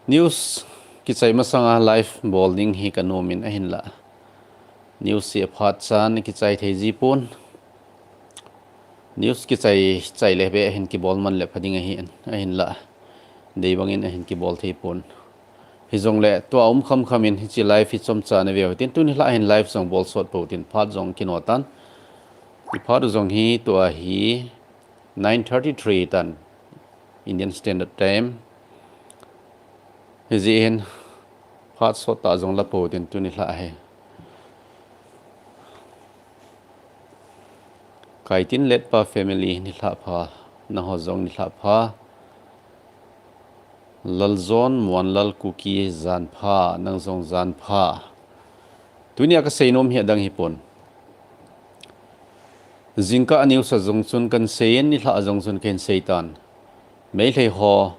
News kisay masanga live bowling hi kanomin ahin la. News si aphat chan kisay theji pon. News kisay chay lebe ahin ki ball man le phading ahin la. Deibangin ahin ki ball thei pon. Hizong le to kham khamin hi chi live hi chom cha na ve tin tun hi la ahin live song ball shot po tin phat jong kinotan. Ki phat jong hi to hi 9:33 tan Indian Standard Time. Hizin phát số ta giống là bộ tiền tu ni lại cái tin let pa family ni la pha naho giống ni la pha lal zon muan lal cookie zan pha nang zong zan pha tunia ka seinom hi dang hi pon zingka aniu sa zong chun kan seien ni la zong chun ken seitan mei lei ho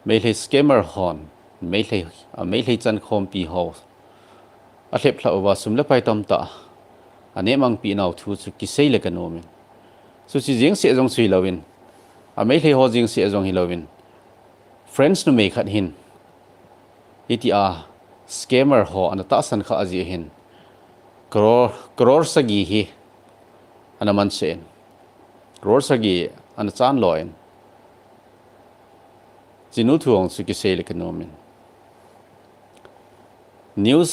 mei lei scammer hon mei lei chan khom pi ho a hlep hla wa sum la pai tam ta ane mang pi nau thu chu ki sei le kanomin su chi jing se jong sui lawin a mei lei ho jing se jong hi lawin friends nu me khat hin itia scammer ho an ta san kha aji hin crore sagi hi ana man sen crore sagi an chan loin chinu thuong su ki sei le kanomin news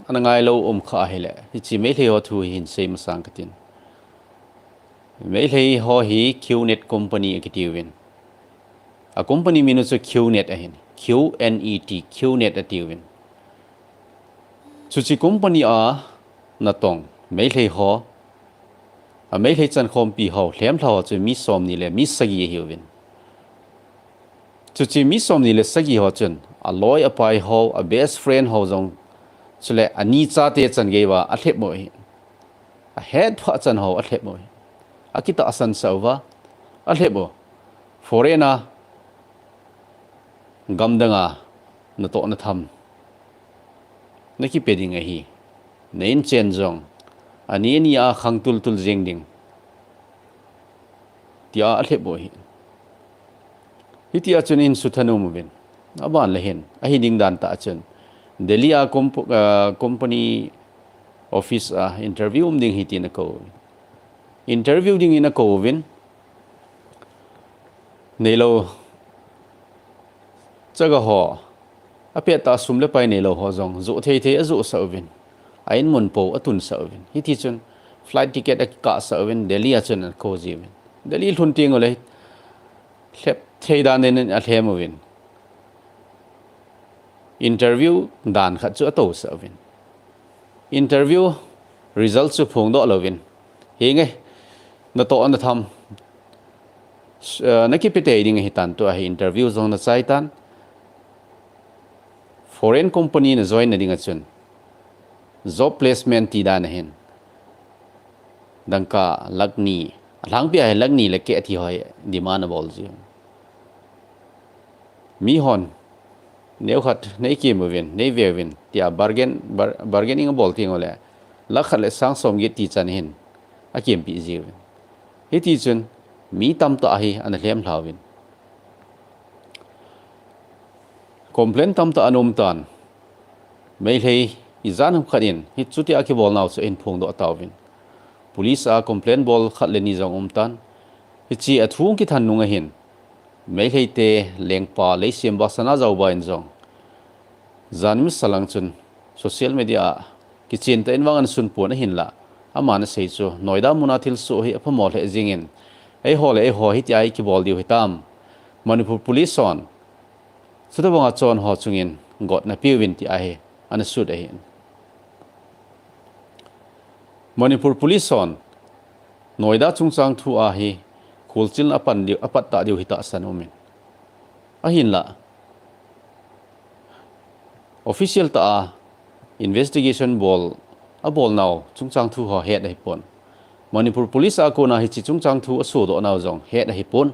anangai lo kha hele hi chi me lei ho thu hin sei ma sang katin me lei ho hi qnet company akitivin a company minu chu qnet ahin qnet qnet ativin chu chi company a na tong me lei ho a me lei chan khom pi ho hlem thlo chu mi som ni le mi sagi hiwin chu chi mi som ni le sagi ho chun a loi a pai ho a best friend ho jong chule ani cha te chan geiwa a thlep moi a head pha chan ho a thlep moi akita asan sawa a thlebo forena gamdanga na to na tham naki peding a hi nein chen jong ani ni a khang tul jeng ding tia a thlebo hi hitia chun in suthanu movin aban lehen a hi ding dan ta chun Delhi a company office a interview ding hitin ko interview ding in a kovin nelo chaga ho apia ta sumle pai nelo ho jong zo the azu sawin ain mon po atun sawin hiti chun flight ticket ka sawin Delhi a chun ko jiwin Delhi thun ting ole hlep theidan nen a thlemovin interview dan khat chu to sawin interview result chu phong do lovin he nge na to an tham na ki pete ding hi tan to a interview zong na chai tan foreign company na join na ding a chun job placement ti dan hen dangka lagni lang pi ai lagni le ke thi hoi demand bol ji mi hon nếu khát nei kim vin nei về vin tia bargaining bol ting ole la khat le sang som gi ti chan hin a kim pi ji hi ti chun mi tam ta hi an hlem hlawin complain tam ta anum tan mei lei i zanam khatin hi chuti a ki bol naw so in phung do tawin police a complain bol khat le ni jong tan hi chi a thung ki than nunga hin mei lei te lengpa le sim ba sana jaw ba in jong zanmi salang chun social media ki chen ta inwang an sun pon hin la amana sei chu noida munathil so hi apamo le jingin ei hole ei ho hi ti ai ki bol diu hitam manipur police on suda banga chon ho chungin got na piwin ti ai an su da hin manipur police on noida chungchang thu a hi kulchil apan diu apat ta diu hita sanomin ahin la official ta investigation bol a bol now chungchang thu ho head hi pon manipur police a ko na hi chi chungchang thu asu do naw jong head hi pon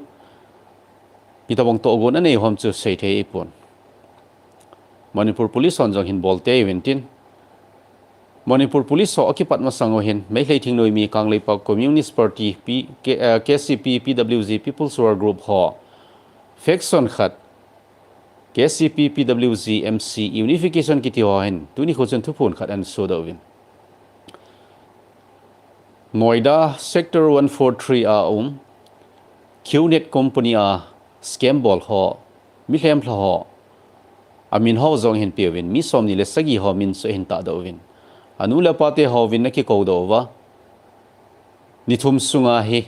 pitabong to gon anei hom chu sei the hi pon manipur police on jong hin bol te eventin manipur police so okipat ma sango hin mei hlei thing noi mi kanglei pa communist party kcp pwg people's war group ho faction khat KCP PWG MC unification ki ti hoin tuni khochen thu phun khat an so dawin Noida sector 143 a QNet company a scam ball ho mi hlem thla ho amin ho zong hin pewin mi som ni le sagi ho min so hin ta dawin anu la pate ho win na ki ko do wa ni thum sunga hi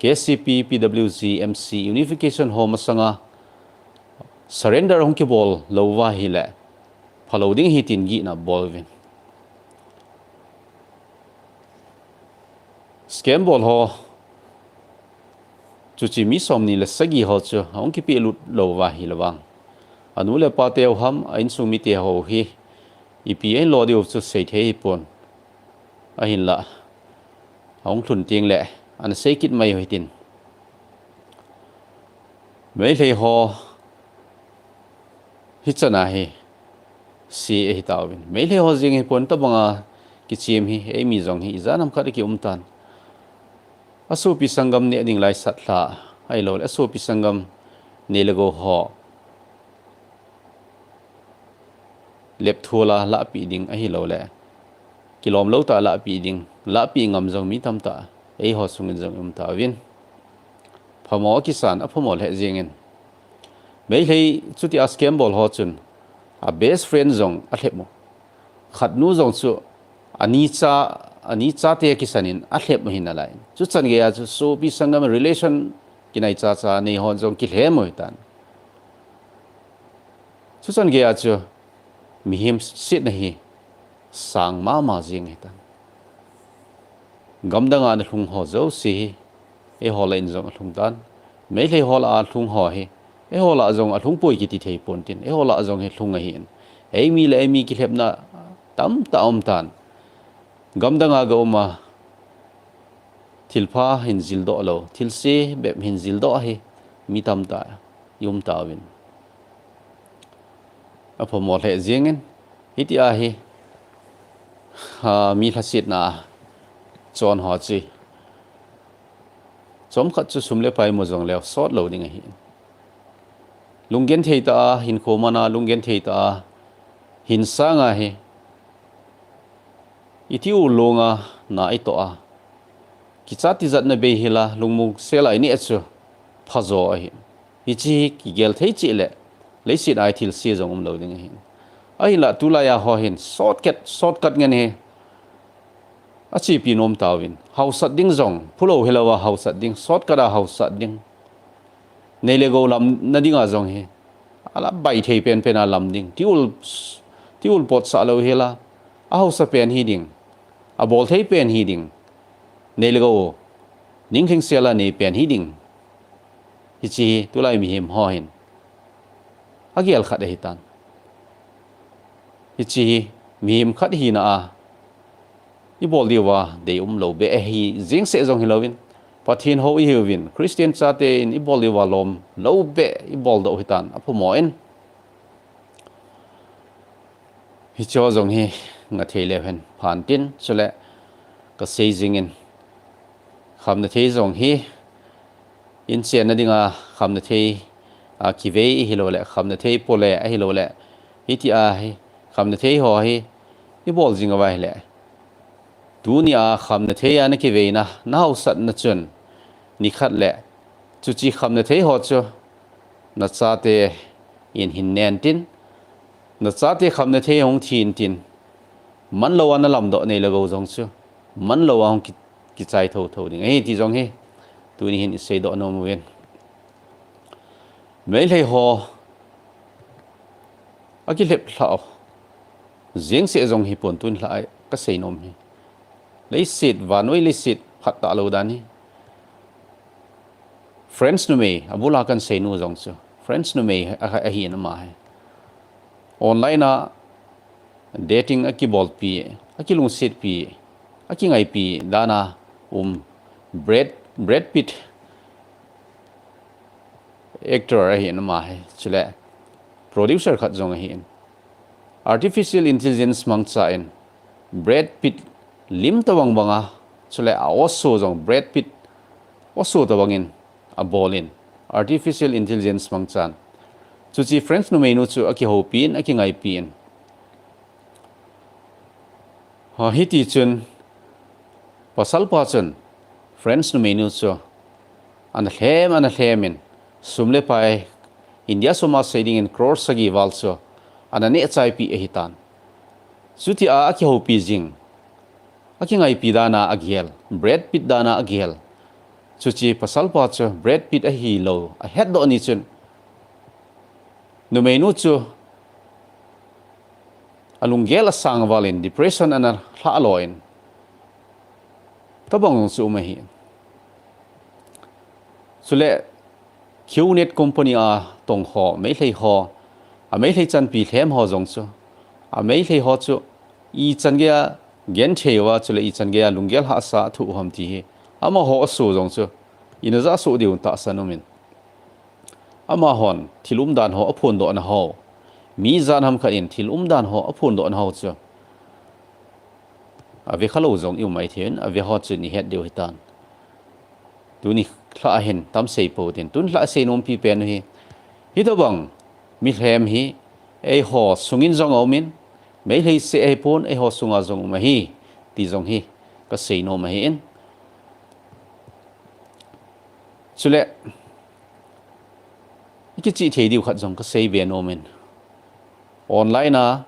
KCP PWG MC unification ho masanga surrender hong ki ball lo wa hi le following hi tin gi na ball win scam ball ho chu chi mi som ni le sagi ho chu hong ki pi lut lo wa hi lawang anu le pa te ham ain su mi te ho hi ipi en lo di chu sei the hi pon a hin la hong thun ting le an sei kit mai hoi tin mai le ho hi chana hi si e hi tawin mai le ho jing hi pon ta banga ki chim hi e mi jong hi zanam kha ki tan asu pi sangam ne ding lai sat la ai lo asu pi sangam ne lego ho lep thula la pi ding a hi lo le kilom lo ta la pi ding la pi ngam jong mi tam ta ei ho sung jong ta win phamo kisan a phamo le jingen mei hei chuti a scam bol ho chun a best friend jong a hlemo khat nu jong chu ani cha te kisanin a hlep hin alai chu chan ge a chu so bi sangam relation kinai cha nei ho jong ki hle moi tan chu chan ge a chu mi him sit na hi sang ma jing he tan gamdanga na thung ho zo si e ho lain jong thung tan mei le ho la thung ho hi e ho la jong a thung poi ki ti thei pon tin e ho la jong he thung a hin ei mi le mi ki hlep na tam tan gamdanga ga uma thilpha hin zil do lo thilse bep hin zil do hi mi tam ta yum ta win apo mo le jingen iti a hi ha mi thasit na chon ho chi chom khat chu sumle pai mo jong le sot lo ding a hi lungen theita hin khomana lungen theita hin sanga hi iti u longa na ito a kichati zat na be hila lungmung sela ni achu phazo a hi ichi ki gel thei chi le leisit ai thil si jong lo ding a hi ai la tulaya ho hin shortcut ngen he achi pi nom tawin hausat ding zong phulo helawa hausat ding shortcut a hausat ding neile go lam nadinga zong he ala bai thei pen a lam ding tiul pot sa lo hela a hausa pen hi ding a bol thei pen hi ding neile go ning khing sela nei pen hi ding hi chi tulai mi him ho hin agial khat hi tan hi chi mi him khat hi na a i bol diwa de lo be hi jing se jong hilowin pathin ho i hiwin christian chate in i bol diwa lom lo be i bol do hitan apu moen hi cho jong hi nga thele hen phan tin chule ka seijing in kham na thei jong hi in chen na dinga kham na thei a kiveng hi lo le kham na thei pole a hi lo le hi ti a hi kham na thei ho hi i bol jing awai le dunia kham na thei an kiveng na nau sat na chun ni khat le chu chi kham na thei ho chu na cha te in hin nen tin na cha te kham na thei hong thin tin man lo an lam do nei la go jong chu man lo hong ki chai tho ding ei ti jong he tu ni hin sei do no mu wen mei lei ho aki lep thao jing se jong hi pon tun lai ka sei nom hi lấy xịt và nuôi lấy xịt phát tạ lâu đan friends nu me abula kan say nu jong chu friends nu me a hi na ma online na dating a ki bol pi a ki lung xịt pi a ki ngai pi dana Brad Pitt actor a hi na ma chule producer khat jong a hi artificial intelligence mang cha in Brad Pitt lim tawang banga chule a oso jong Brad Pitt oso tawangin a bolin artificial intelligence mangchan chu chi friends nu menu chu aki ho pin aki ngai pin ha hi ti chun pasal pa chun friends nu menu chu an hlemin sumle pai India soma trading in crores sagi wal chu an ne chai pi hitan chuti a aki ho pi jing aki ngai pi dana agiel bread pit dana agiel chuchi pasal pa chu bread pit a hi lo a head do ni chun nu menu chu alungel asang walin depression ana hla loin tabang chu ma hi sule qnet company a tong ho mai hlei ho a mai hlei chan pi thlem ho jong chu a mai hlei ho chu I chan ge gen thewa chule I chan ge lungel ha sa thu ham ti hi ama ho su jong chu ina za su diun ta sanumin ama hon thilum dan ho aphun do na ho mi zan ham kha in thilum dan ho aphun do na ho chu ave khalo jong yu mai then ave ho chu ni het deu hitan tuni thla hen tam sei po tin tun thla sei nom pi pen hi to bang mi hem hi ei ho sungin jong omin mấy khi sẽ pon ai họ sung azong mà hi ti zong hi ka sei no ma hi in chule cái chi thei diu khat zong ka sei ve no men online na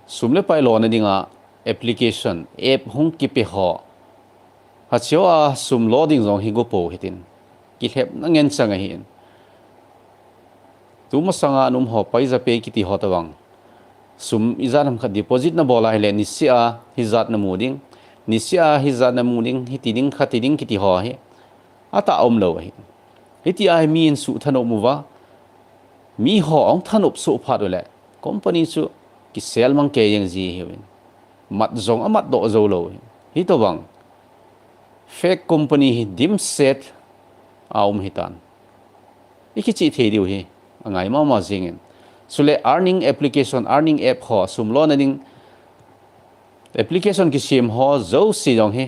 sumle pai lo na dinga application app hung ki pe ho ha chiao a sum loading zong hi go po hitin kilhep na ngen changa hi in tu ma sanga num ho pai za pe ki ti ho tawang sum izan ham khat deposit na bola hele nisia hizat na muding nisia hizat na muding hitiding khatiding kiti ho he ata om lo hi hiti ai mi in su thano muwa mi ho ong thanop su phat le company chu ki sel mang ke yang ji hi mat zong amat do zo lo hi to bang fake company hi dim set aum hitan iki chi the diu hi angai ma jingin sule earning application earning app ho sumlo na ding application ki sim ho zo si jong he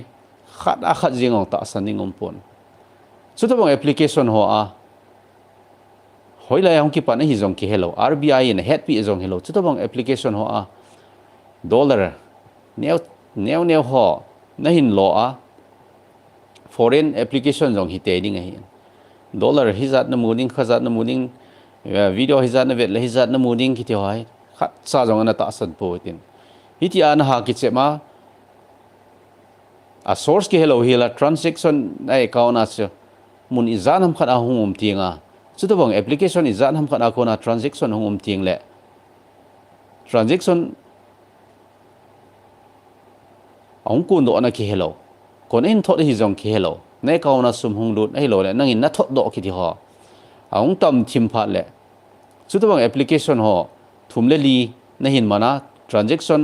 khat a khat jing ong ta saning pon chu to bang application ho a hoila yang ki pan hi jong ki hello RBI in head pi jong hello chu to bang application ho a dollar neo ho na hin lo a foreign application jong hi te ding hi dollar hizat na muning khazat na muning video hizat na vet la hizat na muning ki thoi khat sa jong ana ta san po tin hiti an ha ki chema a source ki hello hila transaction na account as mun izan ham khat a hungum tinga chu to bang application izan ham khat a kona transaction hungum ting le transaction ong kun do na ki hello kon in thot hi jong ki hello na account na sum hung lut ai lo le nangin na thot do ki thi ho aung tam thim phat le chu to bang application ho thum le li na hin mana transaction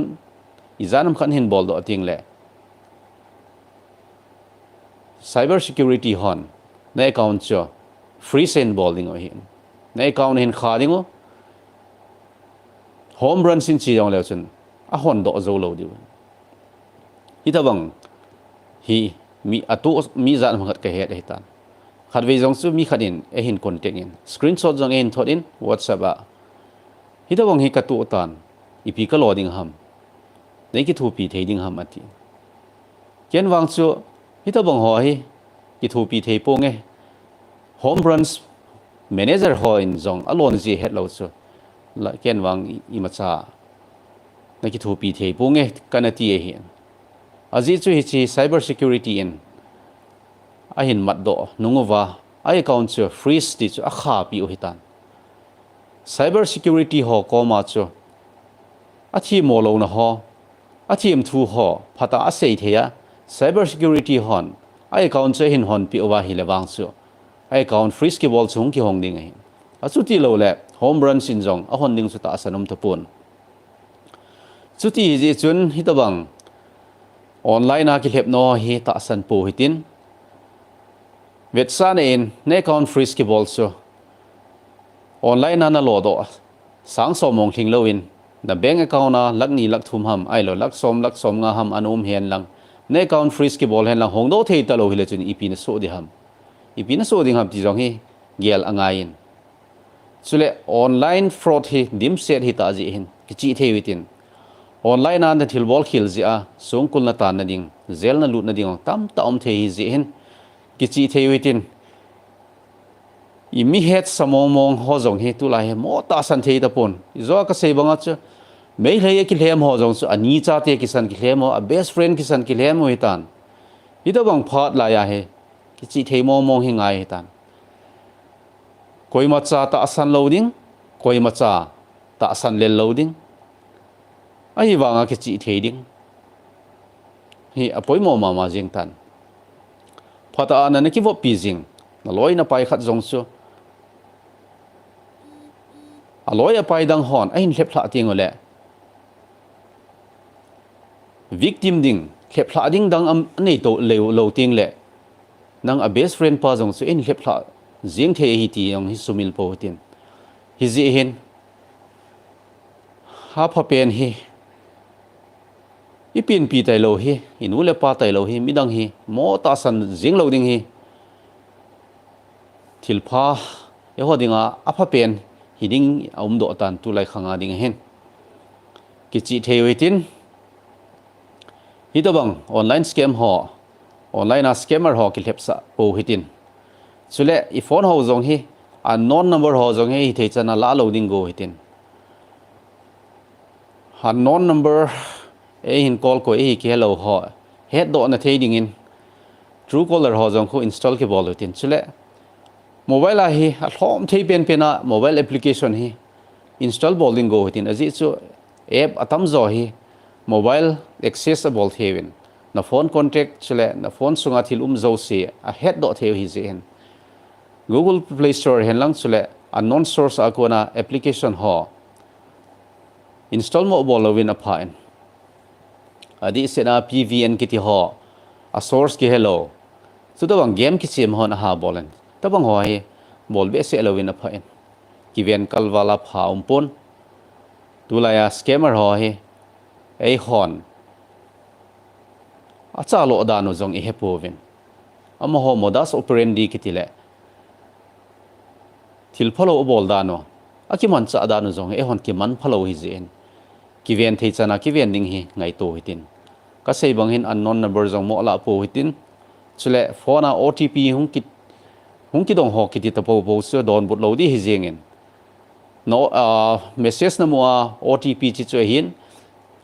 izanam khan hin bol do ting le cyber security hon na account cho free send bowling o hin na account hin kha dingo home run sin chi jong le chun a hon do zo lo di hi ta bang hi mi atu mi zan mangat ka he he tan khat ve jong su mi khatin e hin contact in screenshot jong in thot in whatsapp a hi ta bang hi ka tu tan ipi ka loading ham nei ki thu pi thei ding ham ati ken wang chu hi ta bang ho hi ki thu pi thei po nge home runs manager ho in jong alon ji het lo chu la ken wang I ma cha na ki thu pi thei po nge kanati e hi aji chu hi chi cyber security in a hin mat do nungova ai account chu freeze ti chu a kha pi o hitan cyber security ho ko ma chu a thi mo lo na ho a thim thu ho phata a sei theya cyber security hon ai account chu hin hon pi owa hi lewang chu ai account freeze ki bol chung ki hong ding hi a chu ti lo le home run sin jong a hon ding chu ta sanom ta pun chu ti ji chun hi ta bang online a ki lep no hi ta san po hitin vet san in ne account freeze ki bol chu online na lo do sang so mong thing lo in the bank account na lagni lak thum ham ai lo lak som nga ham anum hen lang ne account freeze ki bol hen lang hong do thei ta lo hile chun ipi na so di ham ipi na so ding ham ti jong hi gel angain สุเลออนไลน์ฟรอดฮีดิมเซตฮีตาจีหินกิจิเทวิตินออนไลน์นั้นทิลบอลคิลจีอาสงกุลนาตานนดิ่งเซลนั้นลุดนดิ่งตั้มตอมเทฮิจีหินกิจิเทวิตินอีมีเหตุสมองมองหัวจงฮีตุลายมอตาสันเทตะปนอีจ้าก็เซบังอาจจะไม่เลยกิเลมหัวจงสุอันนี้จ้าเตกิสันกิเลมหัวเบสเฟรนด์กิสันกิเลมหัวฮิตันอีตัวบังพอดลายาเฮกิจิเทมองมองหิงไงฮิตันคอยมาจ้าตาสันโหลดิ้งคอยมาจ้าตาสันเลนโหลดิ้งไอ้วางกิจิเทดิ้งฮีอภัยมอมาจิงตันพอตาอันนั้นคิดว่าปีจิงน่ะลอยน่ะไปขัดจงสุอร่อยไปดังหอนไอ้เล็บพลาดิ้งเลย victim ดิ้งเล็บพลาดิ้งดังอันนี้ตัวเลวเลวดิ้งเลยนังa best friend ป้าจงสุเอ็นเล็บพลาเสียงเทฮิตียังฮิสุมิลโปตินฮิจีเห็นหาพอเป็นฮิอีปีนปีไตโลฮิอินูเลปาไตโลฮิมิดังฮิโมตาสันเสียงโลดิ้งฮิทิลพาเอฮอดิ้งอาพอเป็นฮิดิ้งโดตันตุไลขังอาดิ้งเห็นกิจิเทวิตินฮิตบังออนไลน์สแกมหอออนไลน์สแกมเมอร์หอกิลเฮปสะโปฮิตินสุเลอีโฟนหอจงฮีอันนอนนัมเบอร์หอจงฮีเทจันลาโลดิ้งโกฮิตินอันนอนนัมเบอร์หินคอลก็เกี่ยวหอเฮดโดนเทดิ้งอิน True Caller หอจงคูอินสตอลกี่บอลฮิตินสุเลโมบายลาฮีอัลฮอมเทเป็นอะโมบายแอปพลิเคชันฮีอินสตอลบอลดิ้งโกฮิตินอจิตสุแอปอัตมจอฮีโมบายaccessible เทวินนะโฟนคอนแทคสุเลนะโฟนสุงาทิลโจเซีอะเฮดโดเทวิเซนGoogle Play Store เห็นลังสุเล unknown source อากูน่ะ application หอ install โมบอลวินอภัยอดีเสนา PVN กิติหอ a source กิ hello สุดท้ายเกมกิเสียมหอนะฮะบอลนแต่บางหอเฮบอลเบสเอลวินอภัยกิเวนกัลวาลาพาอุมปนตุลายา scammer หอเฮไอหอนอาจารย์โลดานุจงเอเฮปโวินอามหอ modus operandi กิติเลทิลพะโลบอลดานอากิมันจะดานุจงเอฮอนกิมันพะโลฮิเจนกิเวนเทจานากิเวนดิงฮีไงโตฮิตินก็เซบังหินอันนอนนับเบอร์จงโมลาโปฮิตินสุเลฟอนา OTP หุงกิดงหอกิติตะโปโปเสือดอนบุตรโลดีฮิเจงินโนmessage นมัว OTP จิจวยหิน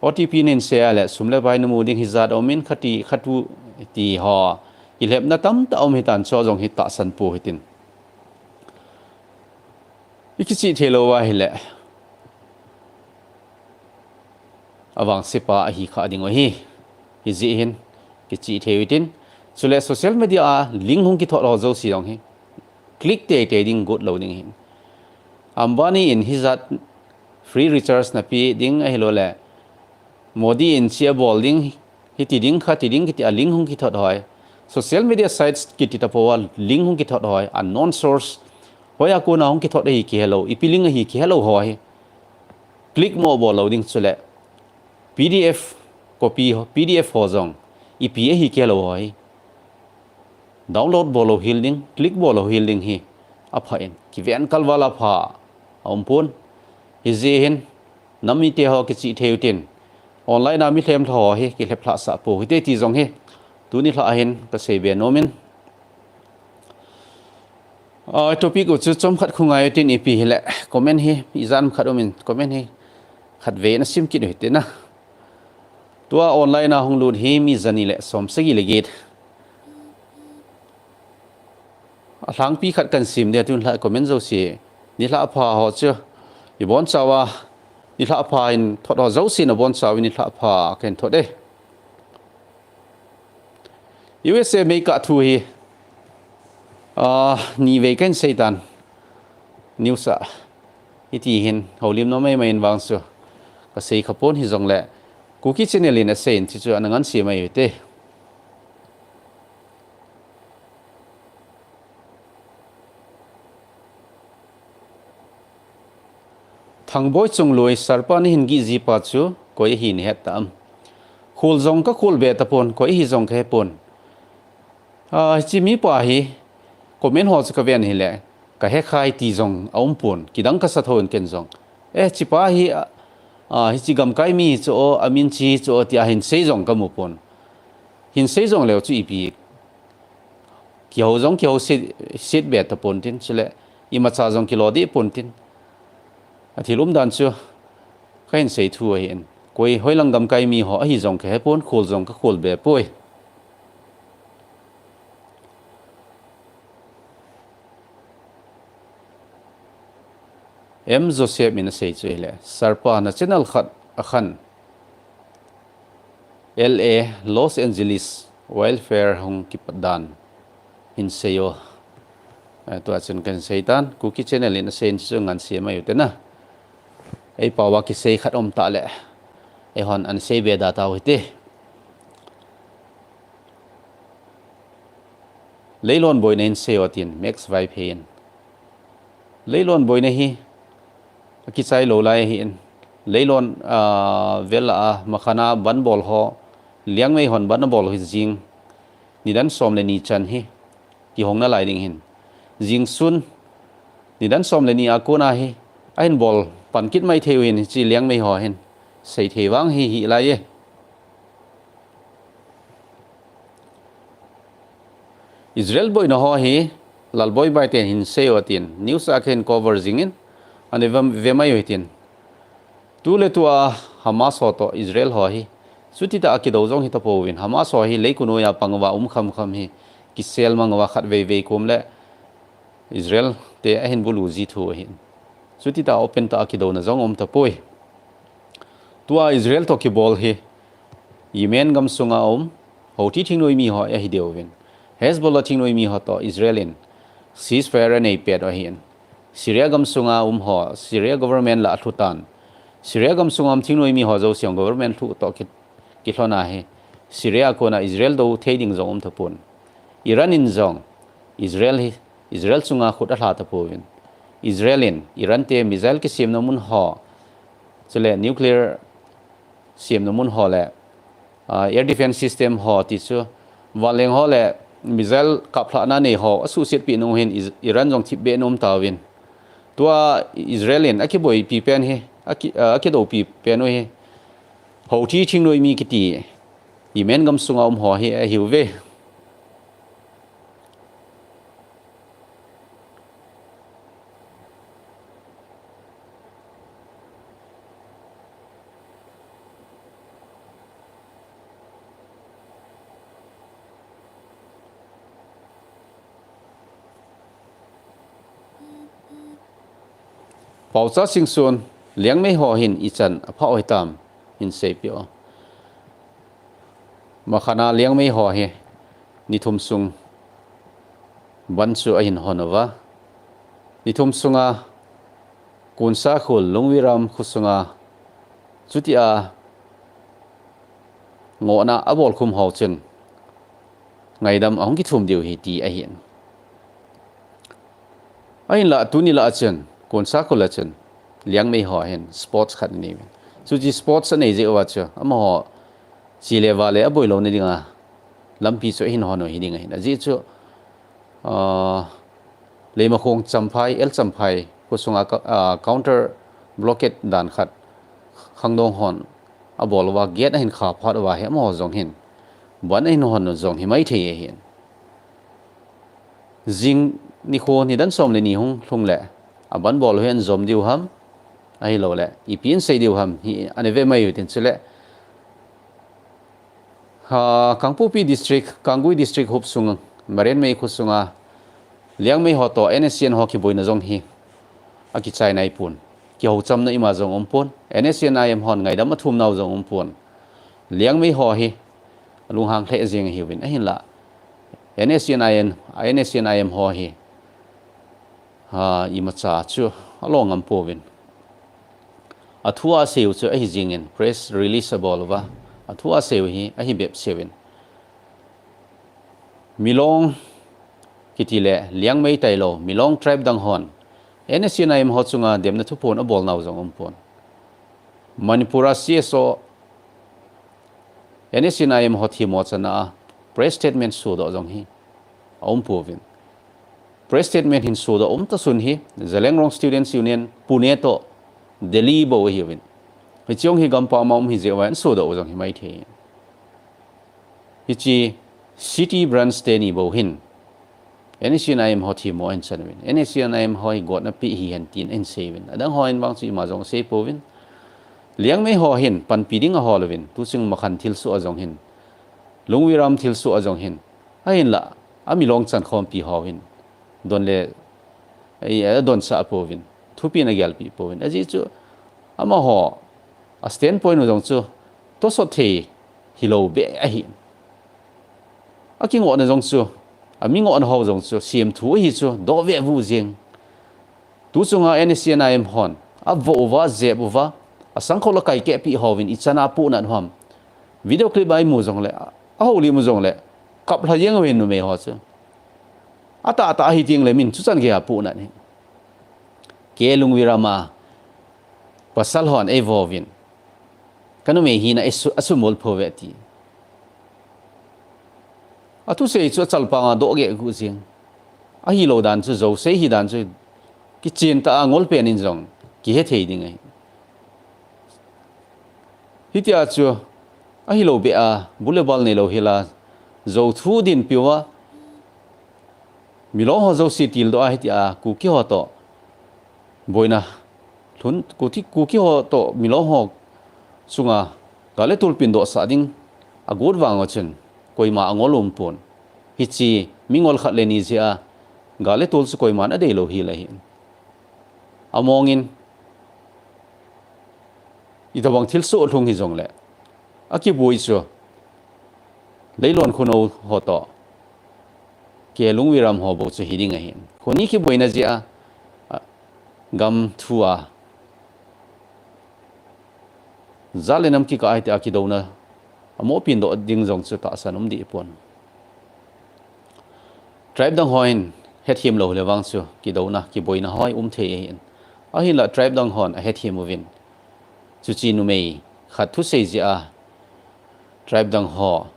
OTP นินเสียแหละสุมเลไปนมูดิ้งฮิจาดอมินขัดูตีหอกิเลบนัตั้มตะอมฮิตันโซจงฮิตะสันปูฮิตินอีกสิ่งที่เราว่าเห็นแหละอวังสิปะฮีขาดิ่งว่าฮิจีเห็นกิจที่วิตินสุดเลยโซเชียลมีเดียลิงก์หงกิทอเราจะสิลองฮิคลิกเตะดิ่งกดเราดิ่งเห็นอัมบานีอินฮิจัดฟรีรีชาร์จนับปีดิ่งไอ้โลแหละโมดีอินเชียบอลดิ่งฮิติดิ่งขัดดิ่งกิติลิงก์หงกิทอดหอยโซเชียลมีเดียไซต์กิติตะพอว่าลิงก์หงกิทอดหอยอันนอนซอร์สพอยากูน่าหงกิทอดได้ฮีเฮลโลอีพิลิงฮีเฮลโลหอยคลิกโมบอลเราดิ่งสุดเลย PDF copy PDF หอจงอีพีฮีเฮลโลหอยดาวน์โหลดบอลเราฮิลดิ่งคลิกบอลเราฮิลดิ่งฮีอภัยกิเวนกัลวาลาพาอมพุนฮิเจหินน้ำมีเตะหอกิจิเทวตินออนไลน์น้ำมีเทมทอฮีกิเลพลาสะปูฮิเตตีจงฮีตัวนี้ละเห็นก็เซเบียนโนมินตัวปีกูจะจมขัดคุงไงตินอีพีแหละคอมเมนต์ฮีอีจานขัดโอมินคอมเมนต์ฮีขัดเวนัสิมกิดเหตุนะตัวออนไลน์นะหงลูดฮีมีจันนี่แหละสมสกิเลกิดหลังปีขัดกันซิมเดียตุนละคอมเมนต์เจ้าเสียนี่ละพาหอเจ้าอีบอนสาวนี่ละพาอินทอดเจ้าสินะบอนสาวนี่ละพาเกันทอดเด้USA ไม่กัดทุยนี่เวกันเซตันนิวส์ฮิตีหินเขาลิมน้องไม่อินวางสัวก็เซขปนฮิจงแหละกูคิดเช่นนี้นะเซนที่จะอันนั้นเสียไม่อยู่เต้ทั้งบ่อยจงลอยสารพันหินกิจีปัจจุก็ยังหินเหตุตามคูลจงก็คูลเบตปนก็ยังหิจงแค่ปนจิมีป่าฮีคอมเมนต์หัวสกเวียนนี่แหละ ka he khai ti zong aum pun kidang ka sathon ken zong chipa hi hi chi gam kai mi cho amin chi cho ti a hin sei zong ka mu pon hin sei zong leo chu ipi kiao zong kiao sit be ta pon tin chile ima cha zong kilo di pon tin athilum dan chu ka hin sei thu hin koi hoilang gam kai mi ho hi zong ke pon khol zong ka khol be poi em Joseph min sei chu le sarpa na channel khat akhan LA Los Angeles welfare hong kipadan hin seyo to achun kan seitan kuki channel in sen chu ngan se mai utena ei pawa ki sei khat om ta le e hon an sei be da ta hoite leilon boy nen seyo tin max vai phen leilon boy na hi ki chai lo lai hi leilon vela makhana ban bol ho liang mei hon ban bol hi jing ni dan som le ni chan hi ki hong na lai ding hin jing sun ni dan som le ni akona hi ain bol pan kit mai thewin chi liang mei ho hin sei thewang hi lai ye Israel boy na ho hi lal boy bai ten hin seo tin news akhen cover jingin ane vemai hoitin tu le tua Hamas ho to Israel ho hi suti ta akido jong hi to powin Hamas ho hi leikuno ya pangwa kham hi ki sel mangwa khat ve kum le Israel te ahin bulu ji thu hin suti ta open ta akido na jong ta poi tua Israel to ki bol hi Yemen gam sunga hoti thingnoi mi ho ya hi deuwin Hezbollah thingnoi mi ho to Israelin ceasefire nei pet o hin Syria gam sunga ho Syria government la thutan Syria gam sungam thingnoi mi ho zo siang government thu to ki thlona he Syria ko na Israel do thading zong thapun Iran in zong Israel sunga khut a hla ta povin Israelin Iran te missile ki sim namun ho chele nuclear sim namun ho le air defense system ho ti chu waleng ho le missile kapla na nei ho asu set pi no hin Iran jong thip be nom tawin tua Israelin akiboi pi pen he akido pi pen o he ho thi thingnoi mi kiti Yemen gam sunga ho he hiuve pausa singsun liang mei ho hin ichan apha oi tam in sepio makhana liang mei ho he ni thum sung ban chu a hin honova ni thum sunga kunsa khul lungwiram khusunga chutia ngona abol khum ho chen ngaidam ong ki thum diu hi ti a hin ain la tuni la chen kunsa khula chen liang mei ho hen sports khat ni chu ji sports nei je wa cha ama ho chi le wa le aboi lo ni dinga lampi chu hin ho no hi dinga hin ji chu le ma khong champhai el champhai ko sunga counter blockade dan khat khangdong hon abol wa gate hin kha phat wa he mo jong hin ban hin hon no jong hi mai the hin jing ni kho ni dan som le ni hung thung le aban bol hen zom diu ham ai lo le ipin sei diu ham hi aneve mai utin chele ha Kangpupi district Kangui district hop sung maren mei khu sunga liang mei ho to NSCN ho ki boina jong hi aki chai nai pun ki ho cham na ima jong ompon NSCN IM hon ngai dam thum naw jong ompon liang mei ho hi lung hang the jeng hi win a hin la NSCN IM ho hi ha ima cha chu along am povin athua seu chu a hi jingin press release bolwa athua seu hi a hi bep sewin milong kitile liang mei tailo milong tribe dang hon NSCNIM ho chunga demna thupon a bol naw jong ompon Manipura CSO NSCNIM ho thi mo chana press statement su do jong hi om povin press statement hin so da ta sun hi Zelengrong Students Union Pune to Delhi bo hi win hi chong hi gam pa mam hi jewan so da ojang hi mai the hi chi city branch te ni bo hin NCNIM hoti mo en chan win NCNIM hoi got na pi hi han tin en se win adang hoin bang chi ma jong se po win liang me ho hin pan pi ding a ho lovin tu sing makhan thil su ajong hin lungwiram thil su ajong hin ain la ami long chan khom pi ho win don le ai don sa po win thu pi na gyal pi po win aji chu ama ho a standpoint ojong chu to so the hilo be a hi aking o na jong chu ami ngo an ho jong chu sim thu hi chu do ve vu jing tu chunga NCNIM hon a vo wa je bu wa asang khola kai ke pi hovin ichana pu nan hom video clip ai mu jong le a ho li mu jong le kap la yeng wen nu me ho chu ata ata hi ting le min chu chan ge pu nan ni ke lung wirama pasal hon evolvin kanu me hi na asu mol pho ve ti atu se chu chal pa nga do ge gu jing a hi lo dan chu zo se hi dan chu ki chin ta angol pen in jong ki he thei ding ai hitia chu a hi lo be a bulebal ne lo hila zo thu din piwa milo ho zo sitil do a hitia ku ki ho to boina thun ku ki ho to milo ho sunga gale tul pin do sa ding a god wang o chen koima angolum pon hichi mingol khat le ni sia gale tul su koima na de lo hi la hi amongin itabang thil su thung hi jong le aki boi chu leilon khuno ho to ke lungwiram ho bo chu hiding a hin khoni ki boina ji a gam thua zalenam ki ka ai ta ki dona amo pin do ding jong chu ta sanum di pon tribe dang hoin het him lo lewang chu ki dona ki boina hoi the hin a hi la tribe dang hon a het him win chu chi nu mei khat thu sei ji a tribe dang ho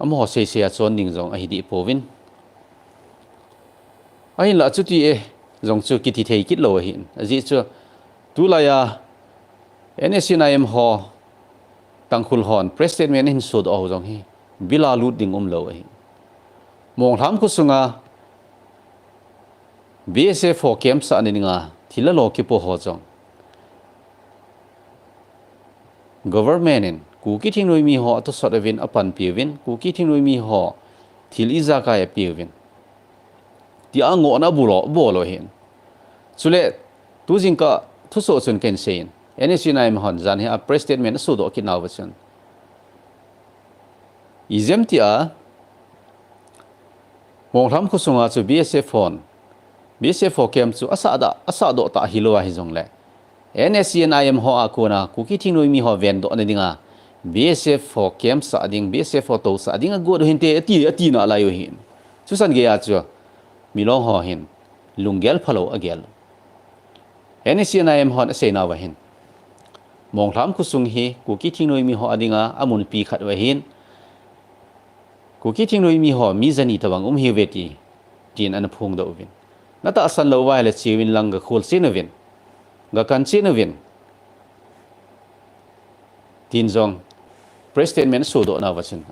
am ho sei se a chon ding jong a hi di povin a hi la chu ti e jong chu ki thi thei kit lo hin a ji chu tu la ya NCNIM ho tangkhul hon press statement hin sud o jong hi bila lut ding lo hi mong tham khu sunga BSF ho camp sa ani nga thila lo ki po ho jong government in ku ki thing noi mi ho to sot evin apan piwin ku ki thing noi mi ho thil iza ka ya piwin ti ango na bulo bolo hin chule tu jing ka thu so chun ken sein NCNIM hon jan hi a press statement su do ki naw bachun izem ti a mong tham khu sunga chu BSF hon BSF ho camp chu asa do ta hilowa hi jong le NCNIM ho akona kuki thinoi mi ho ven do na dinga BSF ho camp sa ding BSF ho to sa ding go do hinte ati na la yo hin chusan ge ya chu milong ho hin lungel phalo agel NCNIM ho se na wa hin mong tham khu sung hi kuki thinoi mi ho adinga amun pi khat wa hin kuki thinoi mi ho mi zani tawang hi veti tin an phung do win nata asan lo wa le chiwin lang ga khul sin win ga kan chin win tin jong press statement su do na wachin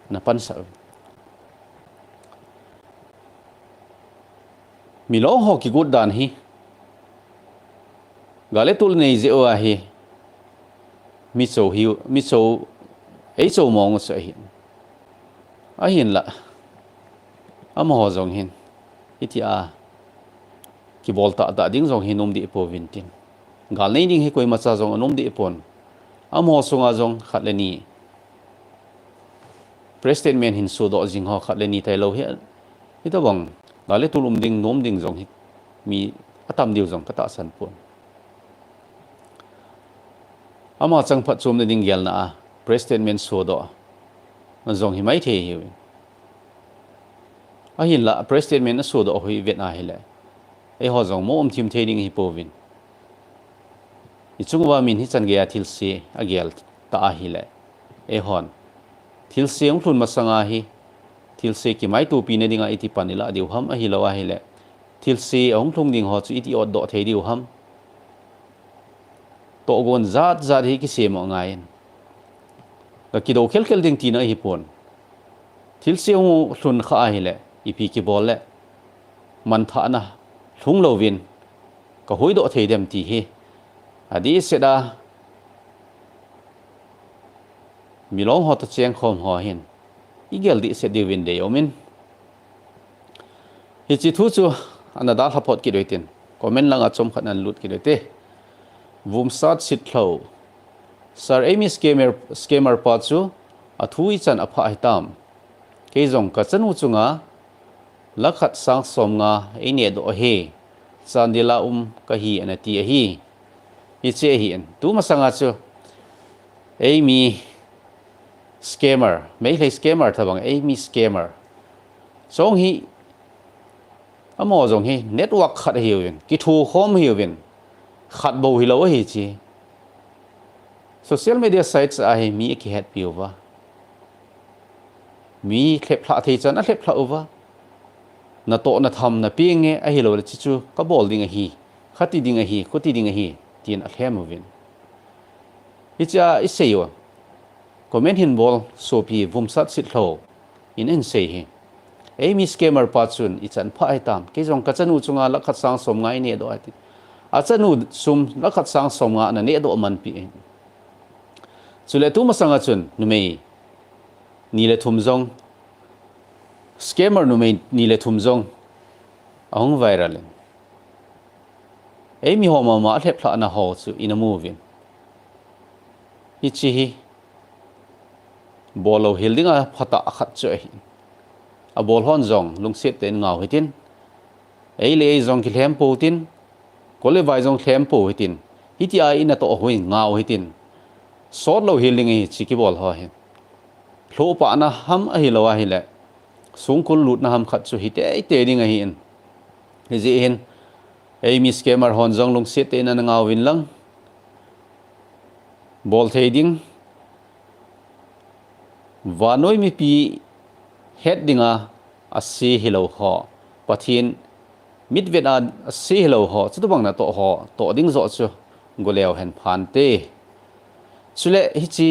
na pan sa milo ho ki good dan hi gale tul nei je wa hi mi so ei so mong sa hi a hin la am ho jong hin iti a ki bolta da ding jong hinom di po vintin gal nei ding he koi macha jong anom di pon am ho sunga jong khatleni press statement hin su do jing ho khatleni tai lo he ita bang gale tulum ding nom ding jong hi mi atam diu jong kata san pon ama chang phat chum ne ding gel na a press statement su do na jong hi mai the hi a hin la press statement na su do hi vet na hi le e ho jong mo thim thading hi povin ichungwa min hi change ya thil se agel ta hi le e hon thil seung thun masanga hi thil se ki mai tu pi ne dinga iti panila diu ham a hi lo a hi le thil se ong thung ding ho chu iti od do thei diu ham to gon zat zat hi ki se mo ngain ka ki do khel khel ding ti na hi pon thil se hu hlun kha a hi le ipi ki bol le man tha na thung lo win ka hoi do thei dem ti hi adi se da milong ho ta cheng khom ho hin igel di se di win de omin hi chi thu chu anada thapot ki doitin comment lang achom khanan lut ki doite vum sat sit thlo sir amy scammer pa chu athui chan apha hitam ke jong ka chanu chunga lakhat sang som nga ine do he chandila ka hi anati hi hi che hi en tu ma sanga chu amy scammer mấy thầy scammer thà bằng amy scammer song hi amo jong hi network khat hiwin ki thu khom hiwin khat bo hi lo hi chi social media sites a hi mi ki het piwa mi khlep phla thei chan a khlep phla over na to na tham na pi nge a hi lo chi chu ka bol ding a hi khati ding a hi khoti ding a hi tin a thlem win icha iseyo comment hin bol sopi vumsat sit thlo in en sei hi amy scammer pa chun ichan pha ai tam ke jong ka chanu chunga lakhat sang som ngai ne do ati a chanu sum lakhat sang som nga na ne do man pi chule tu ma sanga chun numei ni le thum jong scammer numei ni le thum jong ahong viral amy homa ma hlep phla na ho chu in a movie ichi hi bolo hildinga phata khat che a bol hon jong lungset ten ngau hitin ei le jong ki thlem po tin kole vai jong thlem po hitin hiti a ina to hoi ngau hitin sot lo hilding hi chi ki bol ho he thlo pa na ham a hi lo a hi le sungkul lut na ham khat chu hi te ding a hi in hi ji hin ei mi scammer hon jong lungset ten na ngau win lang bol thei ding vanoi mi pi headinga a si hello ho pathin midvet a si hello ho chu bang na to ho to ding zo chu goleo hen phan te chule hi chi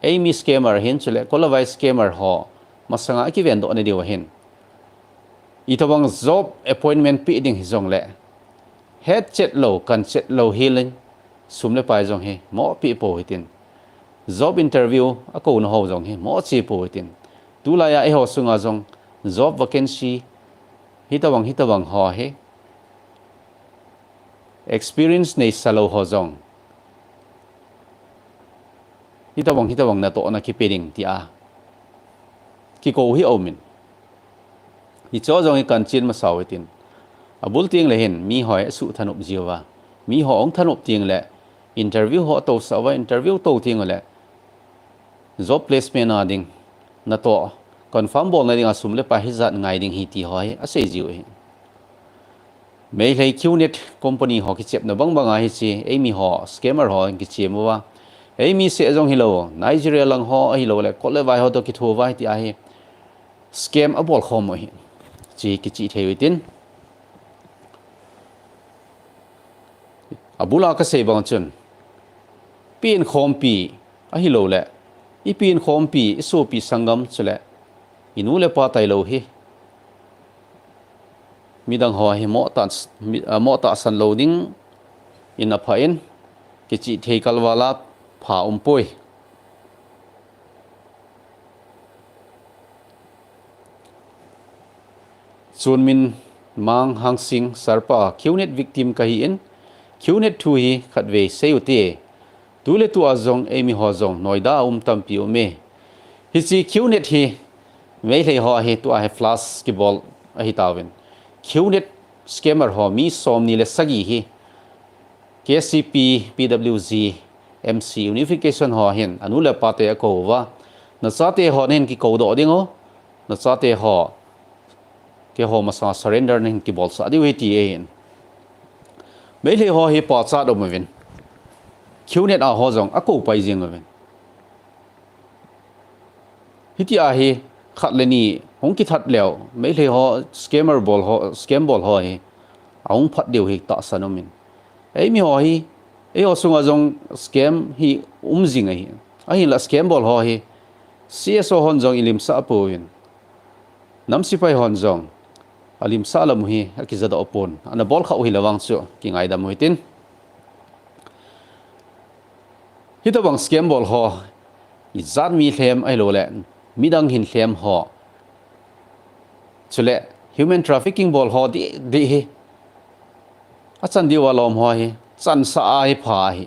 amy scammer hin chule kolavai scammer ho masanga ki ven do ne diwa hin I tawang job appointment pi ding hizong le head chet lo kan chet lo healing sumle pai jong he mo pi po hitin job interview ako no ho jong he mo chi po hitin tulaya e ho sunga jong job vacancy hitawang ho he experience nei salo ho jong hitawang na to na ki peding ti a ki ko hi omin hi cho jong kan chin ma saw hitin abul ting le hin mi hoi su thanup jiwa mi ho ong thanup ting le interview ho to sawa interview to ting le job placement na ding na to confirm bol na ding asum le pa hi zat ngai ding hi ti hoi a se jiu hi mei lei qnet company ho ki chep na bang bang a hi chi amy ho scammer ho ki chemu wa amy se jong hilo nigeria lang ho hilo le kole vai ho to ki thu vai ti a hi scam a bol khom hi chi ki chi thei tin abula ka se bang chun pin khom pi a hi lo le I pin khom pi so pi sangam chule inu le pa tai lo hi midang ho hi mo ta san loading in a phain ki chi thei kal wala pha poi chun min mang hang sing sarpa qnet victim ka hi in qnet thu hi khatve seuti tule tu azong amy ho zong noida tampi me hi chi qnet hi mei lei ho hi tu a he flash ki bol a hi tawin qnet scammer ho mi som ni le sagi hi kcp pwg mc unification ho hin anule pate ko wa na chate ho nen ki ko do dingo na chate ho ke ho masa surrender nen ki bol sa di we ti en mei lei ho hi pa cha do mavin qnet a ho jong ako pai jing aven hiti a hi khat le ni hong ki that leo mai le ho scammer bol ho scam bol ho hi ong phat deu hi ta sanomin ei mi ho hi ei ho sunga jong scam hi jing hi la scam bol ho hi CSO hon jong ilim sa po in nam sipai hon jong alim sa lam hi akizada opon ana bol kha hi lawang chu ki ngai dam hoitin hita bang scam bol ho izat mi thlem ai lo le midang hin thlem ho chule human trafficking bol ho di hi achan diwa lom ho hi chan sa ai pha hi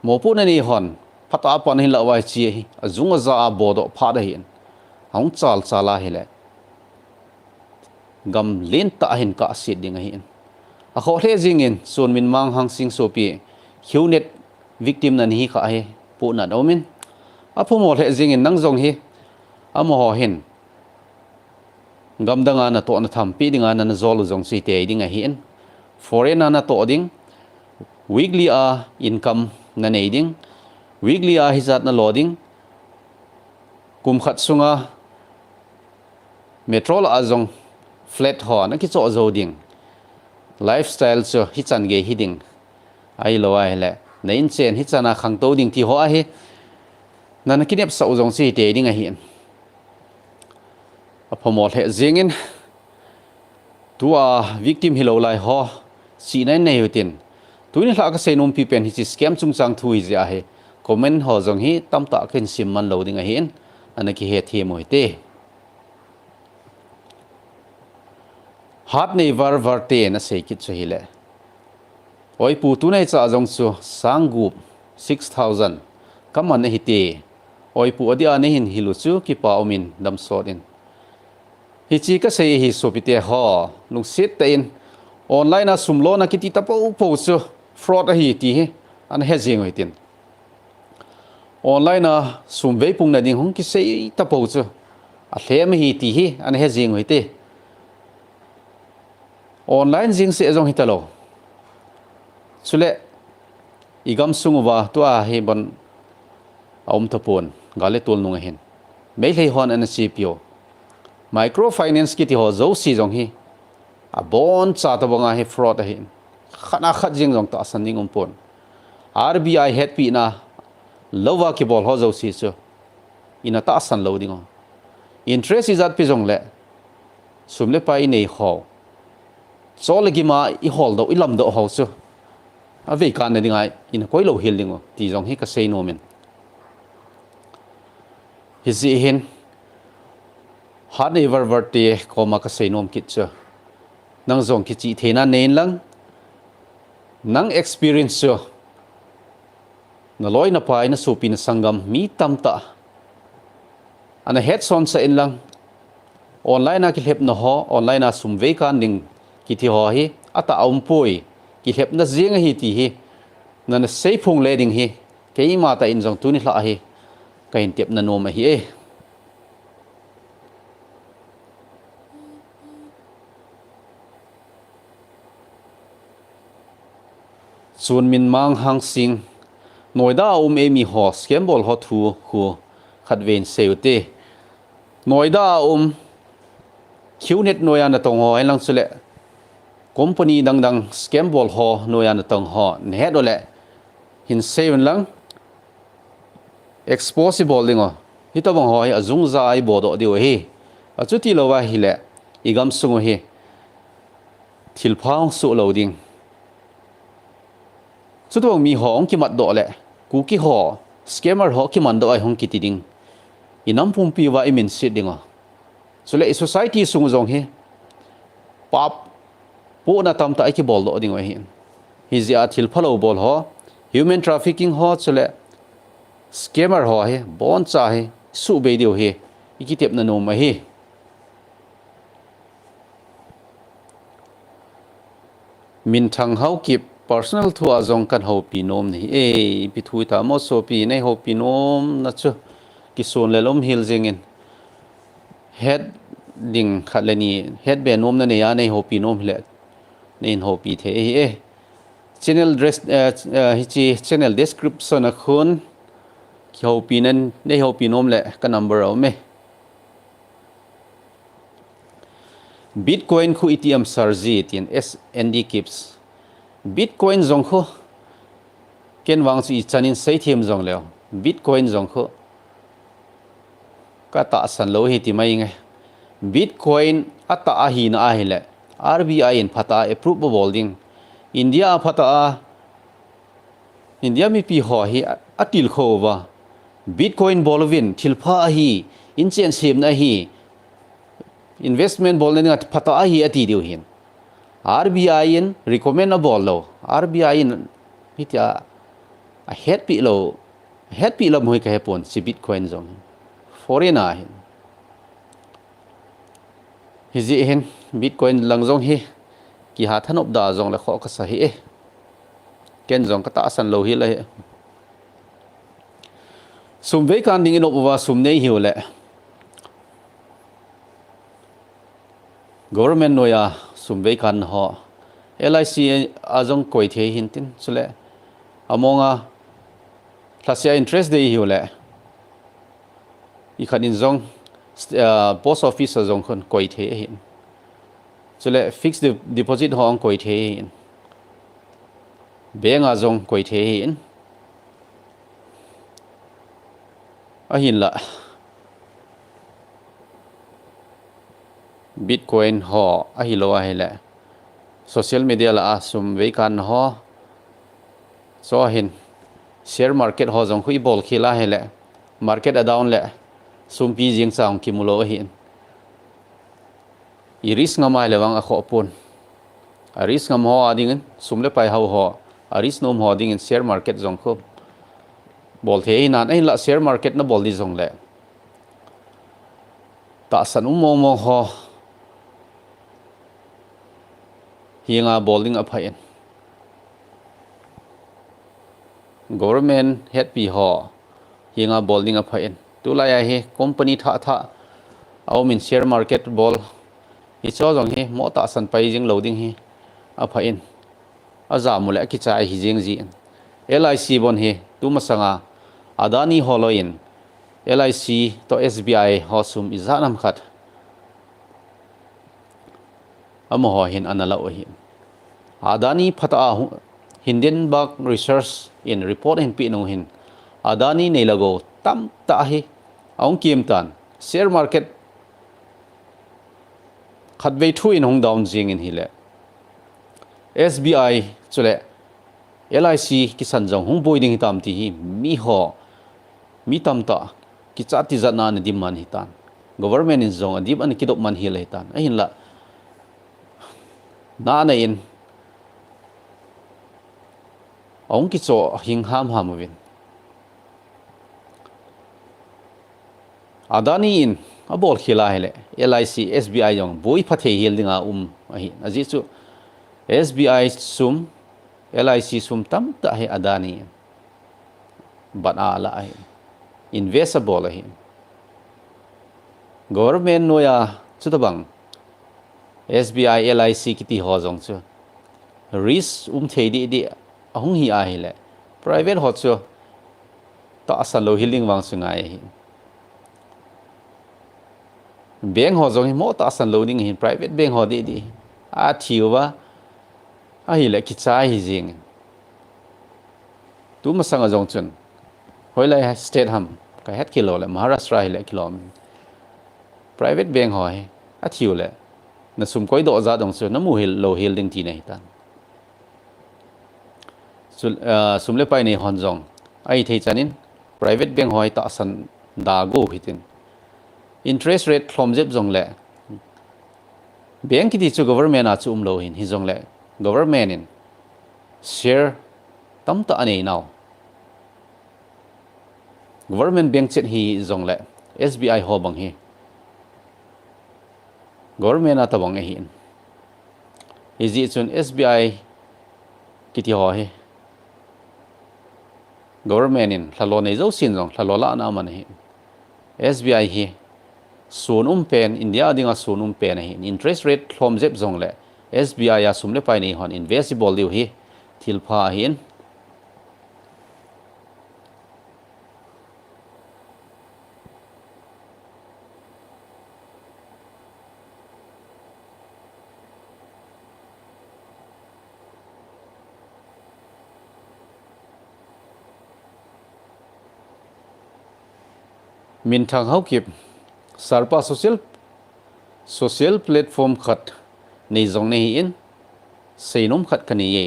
mo pu na ni hon phata pon hin lawai chi hi azunga za bodo pha da hin hong chal chala hi le gam len ta hin ka si ding hi a kho hle jing in sun min mang hang sing so pi hunet victim nan hi kha hi pu na domin a phu mo hle jing in nang jong hi a mo ho hin gam danga na to na tham pi dinga na zol jong si te ding a hin foreign na to ding weekly a income na nei ding weekly a hizat na loading kum khat sunga metro la azong flat ho na ki cho zo ding lifestyle cho hi chan ge hi ding ai lo ai le na in chen hi chana khang to ding ti ho a hi na na kinep sa jong si te ding a hi a phomol he zingin tua victim hi lo lai ho si nai nei hutin tuin hla ka seinom pi pen hi chi scam chung chang thui ja he comment ho jong hi tam ta ken sim man lo ding a hin ana ki he the moi te hat nei var te na sei kit chu hi le oi pu tu nei cha jong chu sangup 6000 kaman hi te oi pu adia ne hin hilu chu ki pa omin dam so din hi chi ka sei hi so pi te ho lung sit te in online a sumlo na ki ti ta po chu fraud a hi ti hi an he jing oi tin online a sum ve pung na ding hong ki sei ta po chu a thlem hi ti hi an he jing oi te online jing se jong hitalo chule igam sunguwa to a he ban aum thapon gale tol nung hen me le hon an cpo microfinance ki ti ho zo si jong hi a bon cha ta banga he fraud a hin khana khat jing jong ta saning umpon RBI het pi na lowa ki bol ho zo si chu ina ta san lo ding interest is at pi jong le sumle pai nei ho chole gi ma I hol do ilam do ho chu a ve kan na dingai in koi lo hil ding ti jong hi ka sei no men hi zi hin hat nei ver te ko ma ka sei nom kit chu nang jong ki chi thena nen lang nang experience chu na loi na pai na supin sangam mi tam ta ana head son sa in lang online a kilhep na ho online a sum ve kan ding ki thi ho hi ata pui kilhep na jing hi ti hi na na sei phung le ding hi ke ma ta in jong tu ni hla hi ka in tep na nom hi e chun min mang hang sing noida emi ho scam bol ho thu khu khatven seute noida qnet noya na tong ho lang chule company dang scam bol ho noya na tong ho ne do le hin seven lang exposable dingo hita bang ho azung za ai bodo diu hi achuti lowa hi le igam sungu hi thilphang su loading chuto mi hong ki mat do le ku ki ho scammer ho ki man do ai hong ki ti ding inam pum pi wa imin sit dingo so le society sung jong he pap po na tam ta ki bol do ding wa hin hi zia thil phalo bol ho human trafficking ho chule scammer ho he bon cha he su be dio he ikitep na no ma he min thang hau kip personal thua zong kan ho pi nom ni e pi thui ta mo so pi nei ho pi nom na chu ki son le lom hil jingin head ding khalani head be nom na ne ya nei ho pi nom le nen ho pi the e channel dress hi chi channel description a khun ki ho pi nan nei ho pi nom le ka number au me Bitcoin khu ATM sarji tin SND kips Bitcoin zong khu ken wang chu chanin sei them zong leo Bitcoin zong khu ka ta san lo hi ti mai nge Bitcoin ata a hi na a hi le RBI in phata approve holding India mi pi ho hi atil kho wa Bitcoin bolvin thilpha hi inchen sim na hi investment bol na phata hi ati diu hin RBI in recommend a bol lo RBI in hitia a head pi lo moi ka hepon si Bitcoin zong foreign a hin hi ji hin Bitcoin lang zong hi ki ha thanop da zong la kho ka sa hi ken zong ka ta san lo hi la sum ve kan ding in wa sum nei hi le government noya sum ve kan ho LIC azong koi the hin tin chule amonga thasia interest dei hi le I khanin zong post office azong khon koi the hin chule fixed deposit ho ang koi the hin bank azong koi the hin a hin la Bitcoin ho a hi lo a hi le social media la sum ve kan ho so hin share market ho jong khui bol khila he le market a down le sum pi jing sang ki mulo hin I risk ngamai le wang a kho pon a risk ngam ho ading sum le pai ho a risk nom ho ding in share market jong kho bol the hi nan ai la share market na bol di jong le ta san mo ho hinga bowling a phain government head pi ho hinga bowling a phain tu la ya he company tha au min share market bol hi cho jong hi mo ta san pai jing loading hi a phain a za mu le ki chai hi jing ji LIC bon hi tu ma sanga adani holoin LIC to SBI ho sum izanam khat amo ho hin anala o hin adani phata Hindenburg research in report in pi no hin adani nei lago tam ta hi aung kim tan share market khatwei thu in hong down jing in hile SBI chule LIC ki san jong hong boi ding tam ti hi mi tam ta ki chati zana na dim man hitan government in zong adib an kidop man hi le tan a hin la na na in ong ki cho hing ham win adani in a bol khila hele LIC SBI jong boi phathe hil dinga ahi aji chu SBI sum LIC sum tam ta he adani but ala ai investable ahi government noya chu tabang SBI LIC kiti ho jong chu risk thei di ahung hi a hi le private ho chu ta asan lo hiling wang sungai hi bank ho jong hi mo ta asan lo ding hi private bank ho di a thiwa a hi le ki chai hi jing tu ma sang jong chun hoi lai state ham ka het kilo le Maharashtra hi le kilom private bank ho hi a thiu le na sum koi do za dong chu na mu hil lo hil ding ti nei tan sum le pai nei hon jong ai thei chanin private bank hoi ta san da go hitin interest rate from jeb jong le bank ki ti chu government a chu lo hin hi jong le government in share tam ta anei now government bank chet hi jong le SBI ho bang hi government a ta bang hi ji chun SBI ki ti ho hi government in thalo nei zo sin jong thalo la na man hi SBI hi sunum pen India dinga sunum pen hi interest rate from jeb jong le SBI ya sum le pai nei hon investable liu hi thilpha hin min thang hau kip sarpa social platform khat nei zong nei in seinom khat kani ye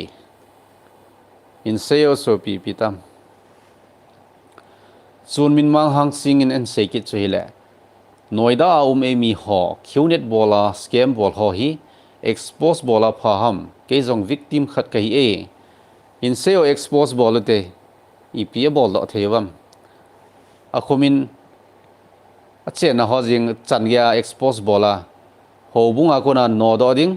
in seo so pi pitam chun min mang hang sing in en sekit chu hile noida emi ho qnet bola scam bol ho hi expose bola phaham ke zong victim khat kai e in seo expose bolate ipia bol do thewam akhumin ache na ho jing changya expose bola ho bunga kona no do ding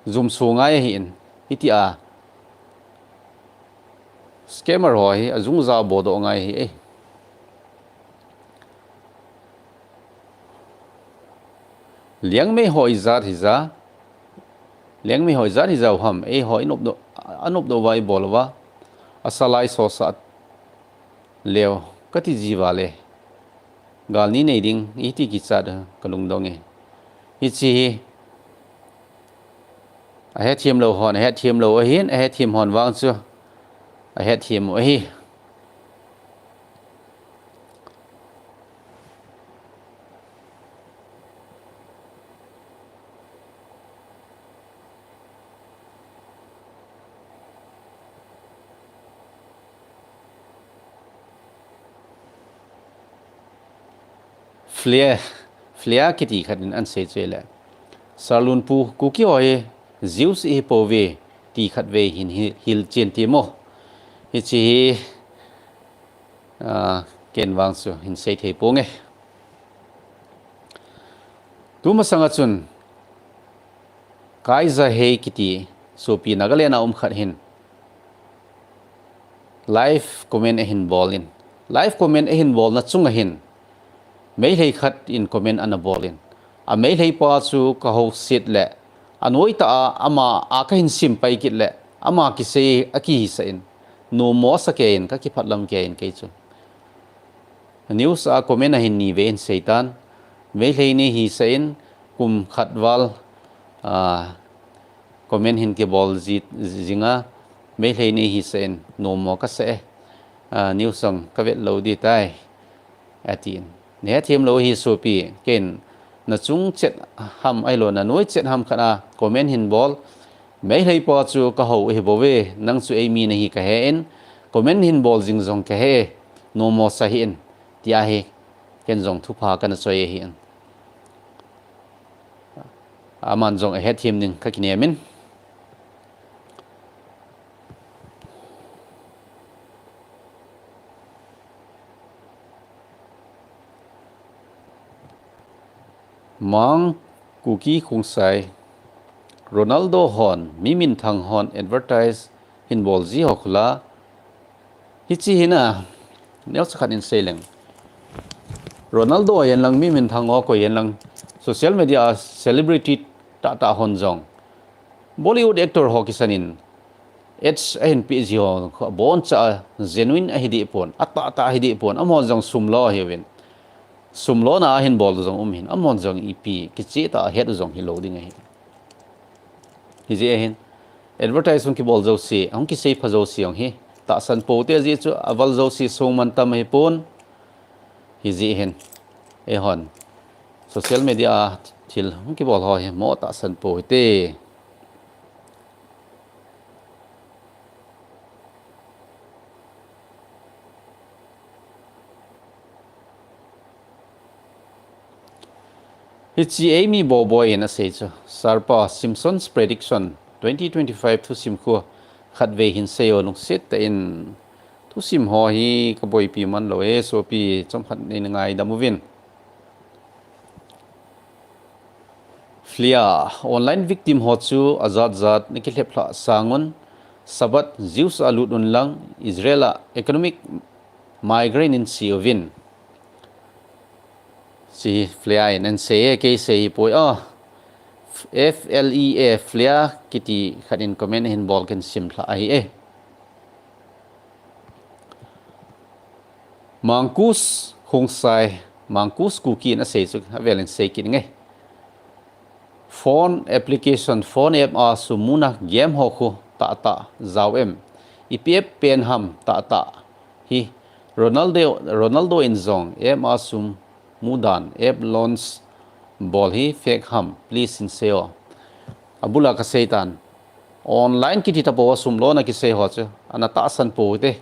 zoom sungai hin itia scammer hoi azung za bodo ngai hi liang me hoi zat hi za liang me hoi zat hi za ham hoi anop do vai bolwa asalai so sat leo kati jiwa le gal ni nei ding iti ki chat kalung dong ichi a he thiam lo hon a he thiam lo a hin a he thiam hon wang chu a he thiam o hi flia kiti khatin an se chele salun pu kuki oi zeus e pove ti khat ve hin hil chen ti mo hi chi ken wang su hin se the ponge tu ma sanga chun kai za he kiti so pi nagalena khat hin live comment hin bolin live comment hin bol na chunga hin mấy thầy khát in comment anh bolin à mấy thầy pa chu ka ho sit le anoi ta ama a ka hin sim pai kit le ama ki se aki sa in no mo sa ke in ka ki phatlam ke in ke chu news a comment a hin ni ve in seitan mấy thầy ni hi sa in kum khat wal comment hin ke bol zit zinga mấy thầy ni hi sa in no mo ka se news song ka vet lo di tai atin ne thiam lo hi so pi ken na chung chet ham ai lo na noi chet ham khana comment hin bol mai hei po chu ka ho hi bo we nang chu ei mi na hi ka he en comment hin bol jing jong ka he no mo sa hi en tia he ken jong thu pha kan choi hi en aman jong a he thiam ning ka kine min mang cookie khung sai Ronaldo hon mimin thang hon advertise hin bol ji hokla hichi hina nel sakhan in seleng Ronaldo yen lang mimin thang ko yen lang social media celebrity ta hon jong Bollywood actor hokisanin it's ahin pg ho bon cha genuine ahidi pon ata ahidi pon amon jong sumlo hewin sumlo na hin bol jong hin amon jong ep ki che ta het jong hi loading hi je hin advertisement ki bol jo si ang ki sei phajo si ang hi ta san po te ji chu aval jo si so man tam hi pon hi je hin hon social media thil ang ki bol ho hi mo ta san po te It's Amy Boboy in a sage. Sarpa Simpson's prediction 2025 to Simko had ve hin seo nung sit in to sim ho hi kaboy pi man lo so pi chom khat ni ngai da movin. Flia online victim ho chu azat ni kilhep la sangon sabat Zeus aludun lang Israela economic migraine in siovin. Si flia in se ke se poi FLEA flia kiti khanin comment hin bol ken simla ai mangkus khungsai mangkus cookie na se chu velen se kin nge phone application phone app a sumuna game ho khu ta zawm ipf pen ham ta hi Ronaldo in zong em asum mudan ep launch ball hi fake ham please in seo abula ka seitan online kiti ta po sum lo na ki se ho che anata san po te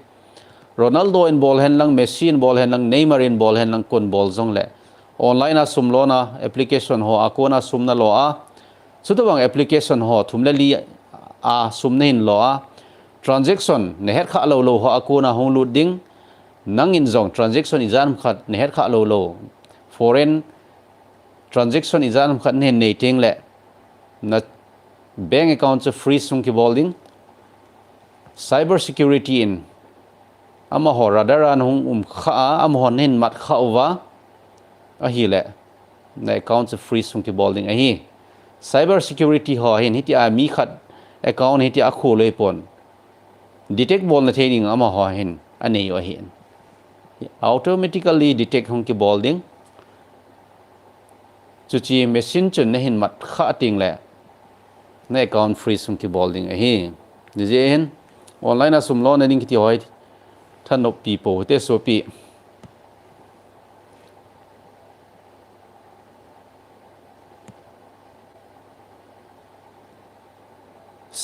Ronaldo in ball hen lang Messi in ball hen lang Neymar in ball hen lang kon ball zong le online a sum lo na application ho akona sum na lo a chutawang application ho thumle li a sum nein lo a transaction ne het kha lo ho akona hong lu ding nang in zong transaction izan khat ne het kha lo foreign transaction izan khat ne nei ting le na bank account se free sung ki bolding cyber security in ama ho radar an hung kha am hon hin mat kha wa a hi le na account se free sung ki bolding a hi cyber security ho hin hiti a mi khat account hiti a khu le pon detect bol na theining ama ho hin ani yo hin automatically detect hung ki bolding chu chi machine chun na hin mat kha ting le na account free sum ki bolding a hi dijen online a sum lo na ning ki hoi than of people te so pi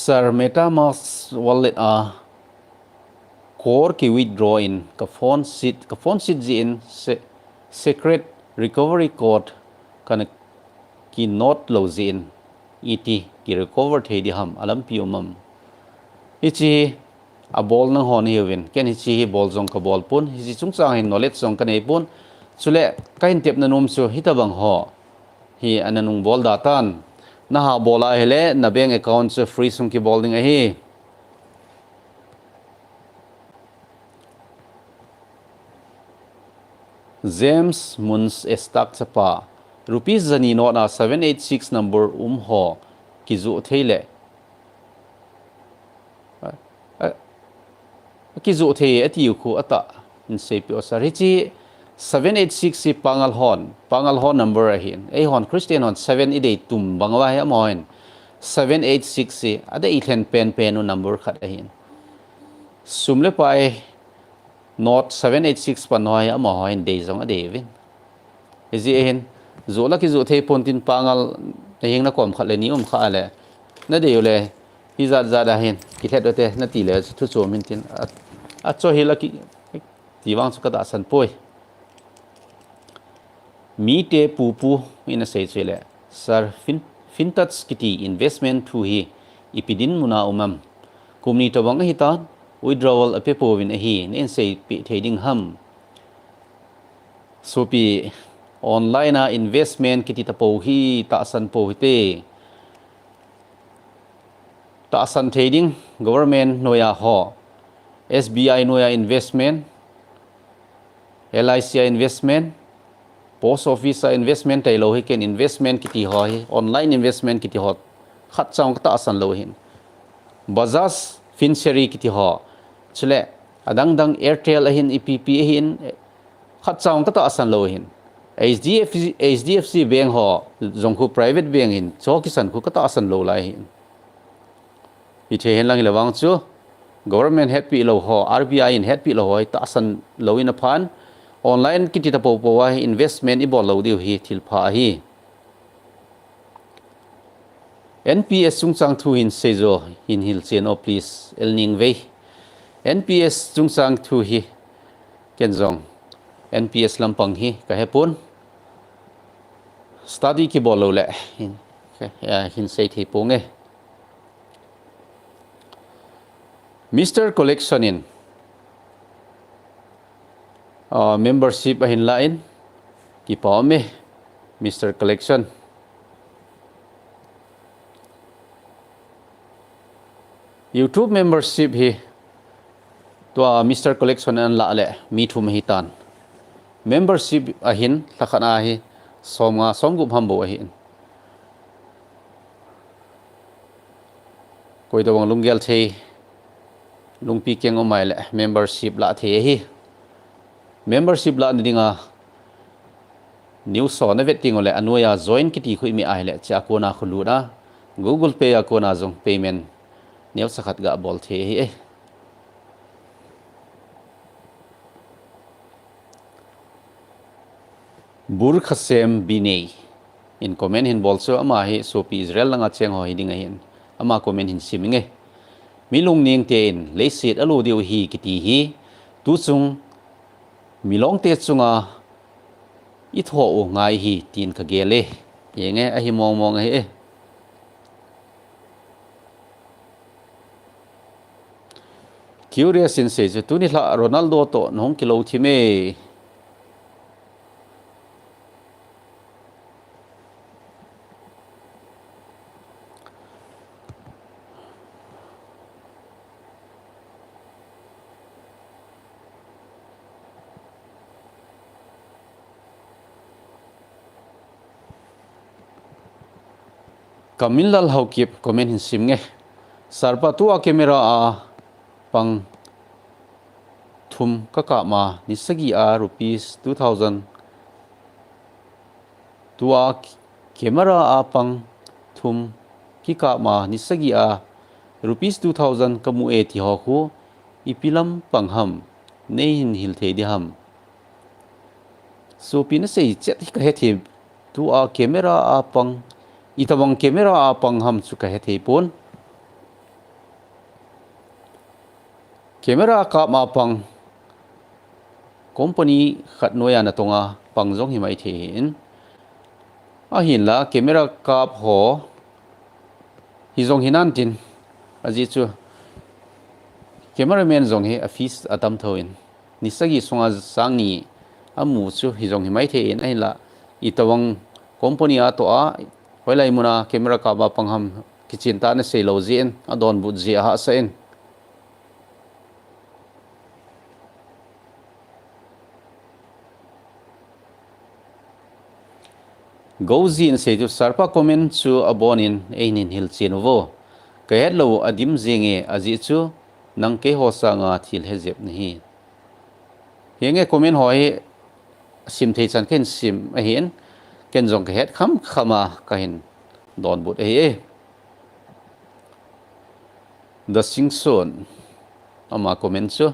sir metamask wallet a core ki withdraw in ka phone sheet ji in secret recovery code kana ki note lo ji in et ki recover thei di ham alam piumam ichi a ball nang hon hiwin ken hi chi ball jong ka ball pun hi chung chang hin knowledge jong ka nei pun chule kain tep na num chu hitabang ho hi ananung ball datan na ha bola hele na bank account se free sum ki bowling a hi James Muns Estak Chapa rupees zani no na 786 number ho kizu theile kizu the ati khu ata in sepi osari chi 786 si pangal hon number a hin e hon Christian hon 788 tum bangwa he amoin 786 si ada ithen pen no number khat a hin sumle pai not 786 panoi amoin de jong a devin ezi hin zola ki zo the pontin pangal hing na kom khat le ni kha le na de le hi za da hin ki thet te na ti le thu chu min tin a cho hi la ki ti wang chu ka da san poi mi te pu in a sei chele sir fintouch kiti investment thu hi ipidin muna umam kumni to wang hi ta withdrawal a pepo win a hi nen sei pi trading ham so pi online a investment kiti ta po hi ta san po te ta san trading government noya ho SBI noya investment LIC investment post office investment tai lo hi ken investment kiti ho hi online investment kiti ho khat chang ta san lo hin Bajaj Finseri kiti ho chule adang Airtel hin EPP hin khat chang ta san lo hin HDFC bank ho jongkhu private bank in chokisan khu ka ta san lo lai hin i the hen lang lawang chu government happy lo ho RBI in happy lo ho ta san lo in a phan online kiti ta po wa investment I bol lo diu hi thil pha hi NPS chung chang thu in sejo in hil chen o please elning ve NPS chung chang thu hi ken jong NPS lampang hi ka hepun study ki bol lo le hin sei thi ponge Mr. Collection in membership ahin lain ki pawme Mr. Collection YouTube membership hi to Mr. Collection an la le mi thu mahitan membership ahin lakhana hi somgu bhambo ahin koi to wang lunggel thei lungpi keng omai le membership la the hi membership la dinga new so na vetting ole anoya join kiti khui mi ai le cha ko na khulu na Google Pay ko na jong payment new sakhat ga bol the hi bur khasem binei in comment hin bol so ama hi sopi Israel langa cheng ho hi dinga hin ama comment hin siminge milung ning te in leisit alu diu hi kiti hi tu chung milong te chunga i tho u ngai hi tin ka gele yenge a hi mong mong hi curious in se tu ni la Ronaldo to nong kilo thime Kamilal haukip comment hin simnge sarpa tua camera a pang thum kaka ma nisagi a rupees 2000 tua camera a pang thum kika ma nisagi a rupees 2000 kamu e ti ho khu ipilam pangham nei hin hil the di ham so pina sei chet ka he thi tua camera a pang itawang camera a pang ham chu ka he the pon camera ka ma pang company khat noya na tonga pangjong hi mai thein a hin la camera kap ho hi zong hinan tin aji chu cameraman zong he office atam thoin nisagi songa sangni amu chu hi zong hi mai thein a hin la itawang company a to a hoilai muna camera ka ba pangham kitchen ta na sei lo zin adon bu ji ha sa in Gozin say to sarpa comment chu abonin einin hil chinovo kahet lo adim zenge aji chu nang ke hosa nga thil hezep ni henge comment hoi sim thei chan ken sim a hin ken jong kahet kham khama kahin don but e the singson ama comment chu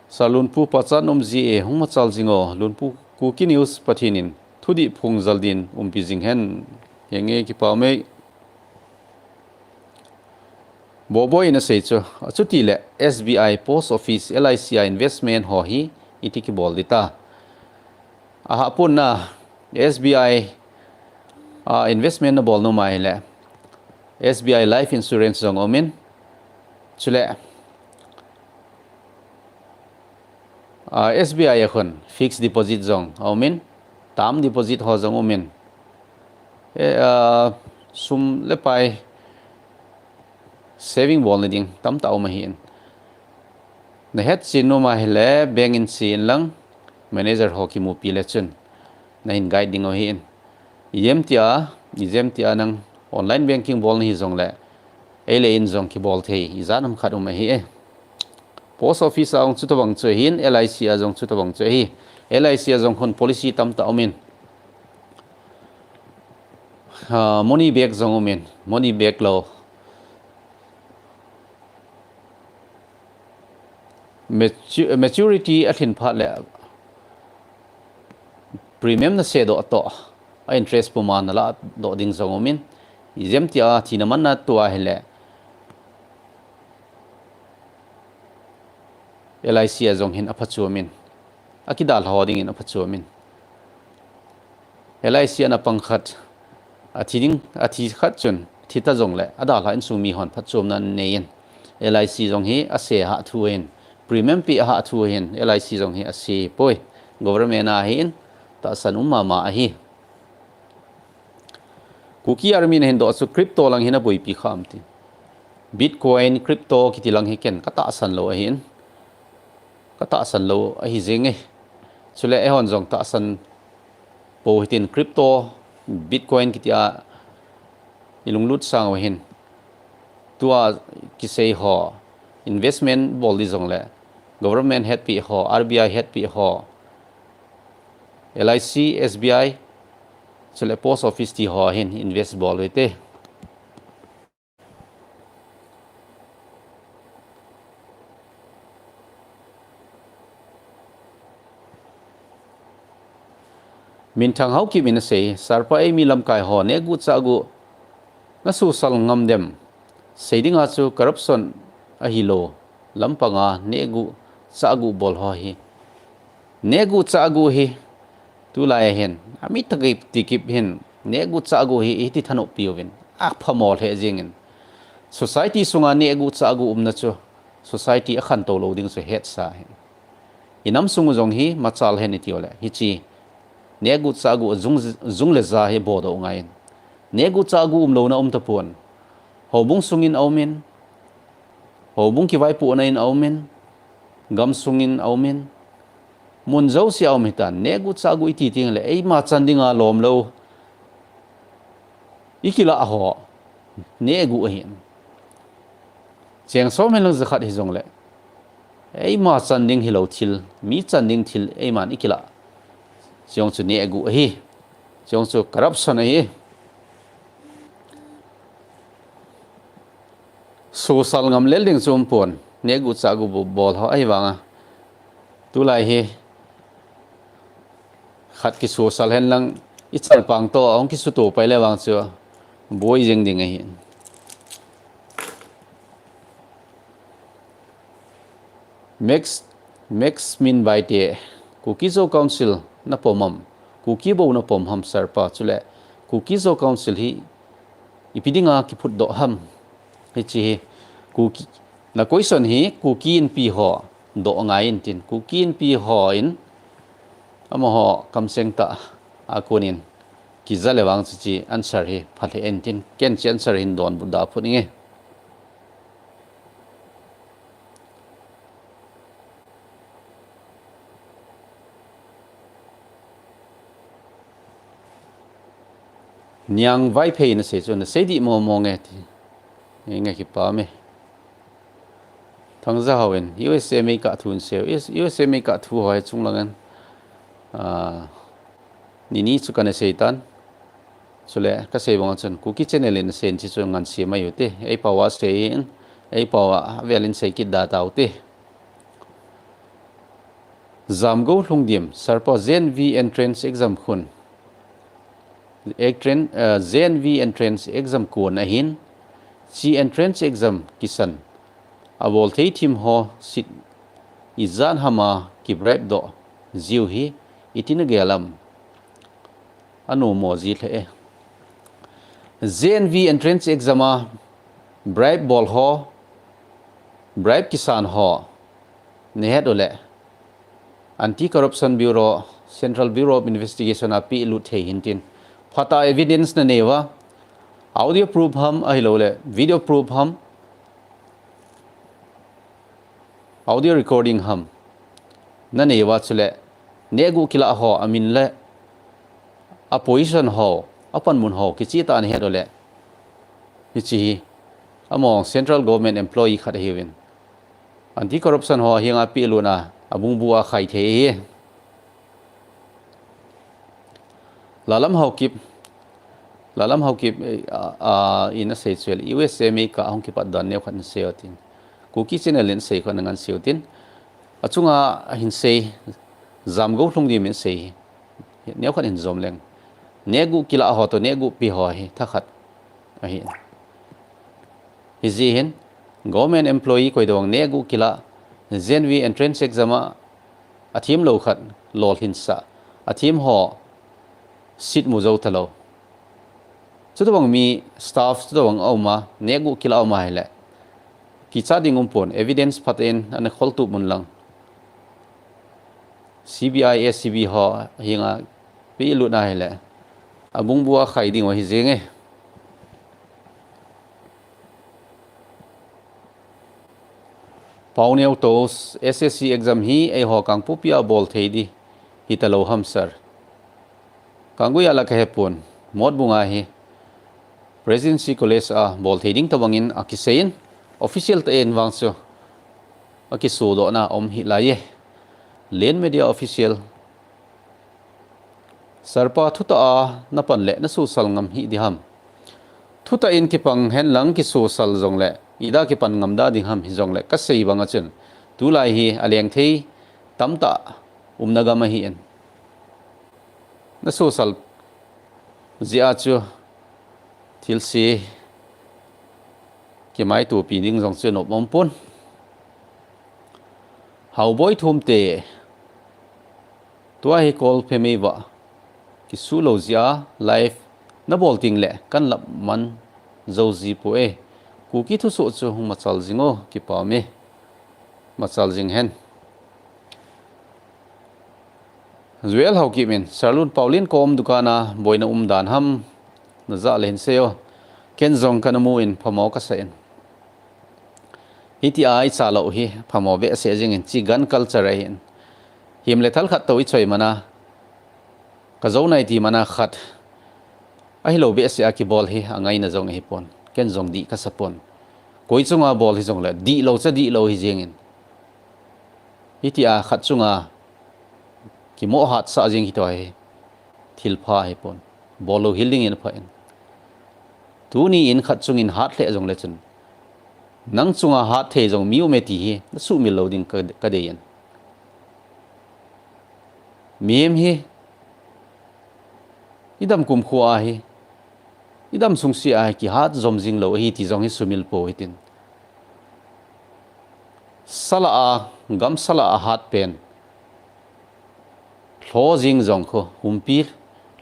salun pu pachan ji e huma chal jingo lunpu kuki news pathinin thudi phung jaldin pijing hen henge ki pame bobo in a sei chu chuti le SBI post office LIC investment ho hi itiki bol dita aha punna SBI investment na bol no mai le SBI life insurance jong omin chule SBI akhon fixed deposit jong omin tam deposit ho jong omin sum le pai saving bol ni ding tam tau ma hin na het sin no ma hele bank in sin lang manager ho ki mu pi le chun na in guiding o hin izem tia nang online banking bol ni jong le ele in jong ki bol thei izanam khatum ma hi post office ang chu tawang che hin LIC a jong chu tawang che hi LIC a jong khon policy tam ta omin money back jong omin money back lo maturity athin phat le premium na se do to a interest puman la do ding jong omin izem tia thina man na tua hele LIC a jong hin aphachuamin akidal hoding in aphachuamin LIC ana pangkhat athi khat chun thita jong le adal ha in sumi hon phachum nan nein LIC jong hi ase ha thuin premium pi ha thuin LIC jong hi ase poi government a hin ta sanum ma hi kuki armin hen do su crypto lang hina boi pi khamti bitcoin crypto kiti lang hi ken kata san lo hin kata san lo a hi zenge chule e hon jong ta san po hitin crypto bitcoin kitia ilung lut sang hin tua kisei ho investment bol di jong le government head pi ho RBI head pi ho LIC SBI chule post office ti ho hin invest bol wete min thang hau ki min se sarpa e mi lam kai ho ne gu cha gu na su sal ngam dem seidinga chu corruption a hi lo lampanga ne gu cha gu bol ho hi ne gu cha gu hi tu lai hen ami takai tikip hen ne gu cha gu hi ti thano piovin a phamol he jingin society sunga ne gu cha gu umna chu society a khan to lo ding chu het sa hen inam sungu jong hi machal hen ti ole hi chi ne gu cha gu zung le za he bo do ngai ne gu cha gu lo na ta pon hobung sungin aumin hobung ki vai pu na in aumin gam sungin aumin mun zo si aum hitan ne gu cha gu ti ting le ei ma chandinga lom lo ikila ho ne gu hin cheng so men lo zakhat hi jong le ei ma chanding hi lo thil mi chanding thil ei man ikila chong chu ne gu hi chong chu corruption hi social ngam lel ding chum pon ne gu cha gu bol ho ai wanga tu lai hi khat ki social hen lang ichal pang to ong ki su to pai le wang chu boi jeng ding hi max min bai te kukizo council na pomam kuki bo na pom ham sarpa chule kukizo council hi ipidinga ki phut do ham hi chi kuki na question hi kukin pi ho do ngai in tin kukin pi ho in amo ho kamseng ta akonin ki zale wang chi answer hi phathe en tin ken chen answer hin don buda phuninge nyang vai phe na se chon se di mo mo nge ti nge ki pa me thang za hawen USA me ka thun se USA me ka thu hoi chung langan nini chu kana seitan chule ka sei bang chon ku ki channel in sen chi chu ngan si mai yote ei pawa sein ei pawa velin sei ki da taute zamgo hlungdim sarpa zen v entrance exam khun zen v entrance exam ko na hin chi entrance exam kisan awol thei thim ho sit izan hama ki bribe do ziu hi itina gelam anu mozi the znv entrance exam a bribe bol ho bribe kisan ho nehet ole anti corruption bureau central bureau of investigation a pi lu the hintin phata evidence na newa audio proof ham ahilole video proof ham audio recording ham na newa chule negu kila ho amin le a position ho apan mun ho kichi ta ne hedole hichi among central government employee khat hewin anti corruption ho hinga pi luna abung bua khai the lalam haukip in a sexual USA me ka hong ki pat dan ne khan seotin kuki channel in sei khan ngan seotin achunga hin sei zamgo hlungdi min sei ne khan in zomleng negu kila ho to negu pi ho hi thakhat ahi hizihin government employee koi dong negu kila zenv entrance exam a thim lo khat lol hin sa a thim ho sit mu zo thalo chudawang mi staff chudawang auma negu kila auma hele ki cha ding pon evidence phaten an kholtu mun lang CBI SCB ho hinga pi lu na hele abung bua khai ding wa hi jenge pauneu to SSC exam hi ei ho kang pupia bol theidi hitalo ham sir kangu ya la ka hepon mod bunga hi presidency college a bol theding tawangin akisein official ta en wangso akisu do na om hi la ye len media official sarpa thuta a napan le na su salngam hi diham thuta in ki pang hen lang ki su sal jong le ida ki pan ngam da ding ham hi jong le ka sei banga chen tu lai hi aleng thei tamta umnaga ma hi en na social zia chu thil si ki mai tu pi ding jong chen op om pon hau boy thum te tua hi kol phemi wa ki su lo zia life na bol ting le kan lap man zo zi pu e ku ki thu so chu ma chal zingo ki pa me ma chal jing hen zuel hau ki min sarlun paulin kom dukana boina dan ham na za len seo ken zong kanamu in phamo ka sen hiti ai cha lo hi phamo be se jing in chi gan culture hin him le thal khat to i choi mana ka zo nai ti mana khat ai lo be se a ki bol hi angai na zong hi pon ken zong di ka sapon koi chunga bol hi zong le di lo hi jing in hiti a khat chunga ki mo hat sa jing hi to hi thil pha hi pon bolo healing in pha in tu ni in khat chung in hat le jong le chun nang chunga hat the jong miu me ti hi su mi lo ding ka de yen miem hi idam kum khuwa hi idam sung si a ki hat zom jing lo hi ti jong hi sumil po hitin sala a gam sala a hat pen thlo jing jong kho humpi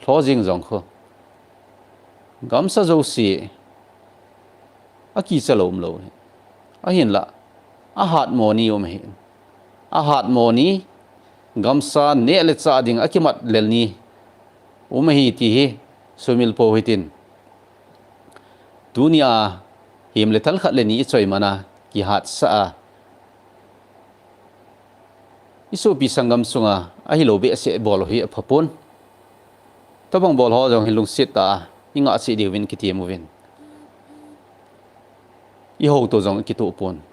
thlo jing jong kho gam sa zo si a ki chalom lo a hin la a hat mo ni hin a hat mo ni gam sa ne le cha ding a ki mat lel ni hi ti hi sumil po hitin dunia him le thal khat le ni choi mana ki hat sa a isu pi sangam sunga a hi lo be se bol hi phapun tabang bol ho jong hilung sit ta inga si diwin ki ti movin I ho to jong ki to pon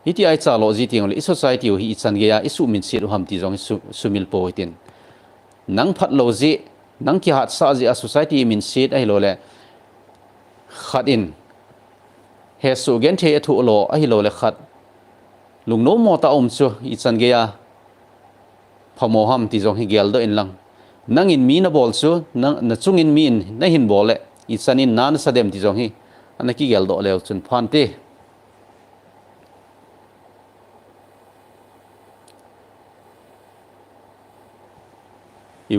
hiti ai cha lo ji ting le society hi chan ge ya isu min si ham ti jong sumil po hitin nang phat lo ji nang ki hat sa ji a society min sit ai lo le khat in he su gen the thu lo ai lo le khat lung no mo ta chu I chan ge ya phamo ham ti jong hi gel do in lang nang in mi na bol chu nang na chung in min na hin bol le I chan in nan sa dem ti jong hi ana ki gel do le chun phan te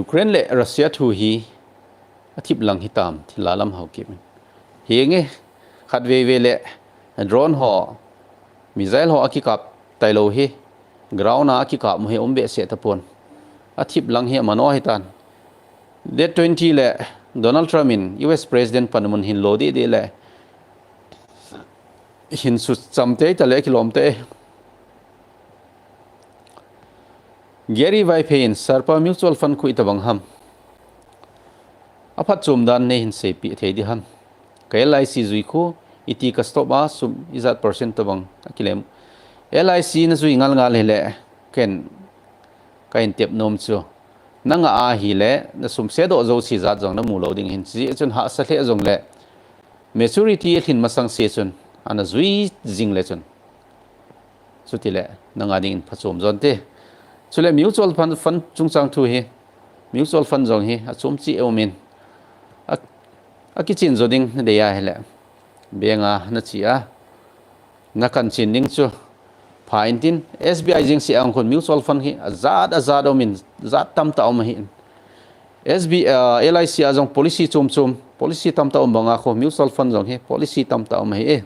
Ukraine le Russia thu hi athip lang hi tam thilalam hau ki hi nge khat ve le drone ho missile ho akikap tailo hi ground na akikap mu he ombe se tapon athip lang hi mano hi tan date 20 le Donald Trump in US president panamun hin lodi de le hin su chamte ta le kilomte Gary Vaipain Sarpa Mutual Fund ku itabang ham aphat chum dan ne hin se pi thei di ham KLIC zui khu iti ka stop a sum izat percent tabang akilem LIC na zui ngal ngal hele ken kain tep nom chu nanga a hi le na sum se do zo si zat jong na mu lo ding hin chi chun ha sa the jong le maturity thin masang se chun ana zui jing le chun chuti le nanga ding phachom jon te chule mutual fund chungchang thu hi mutual fund jong hi a chum chi eumin a kitchen zoding de ya hele benga na chi a na kan chin ning chu phain tin SBI jing si ang khon mutual fund hi azad omin zat tam ta om hi SBI LIC azong policy chum policy tam ta om banga kho mutual fund jong hi policy tam ta om hi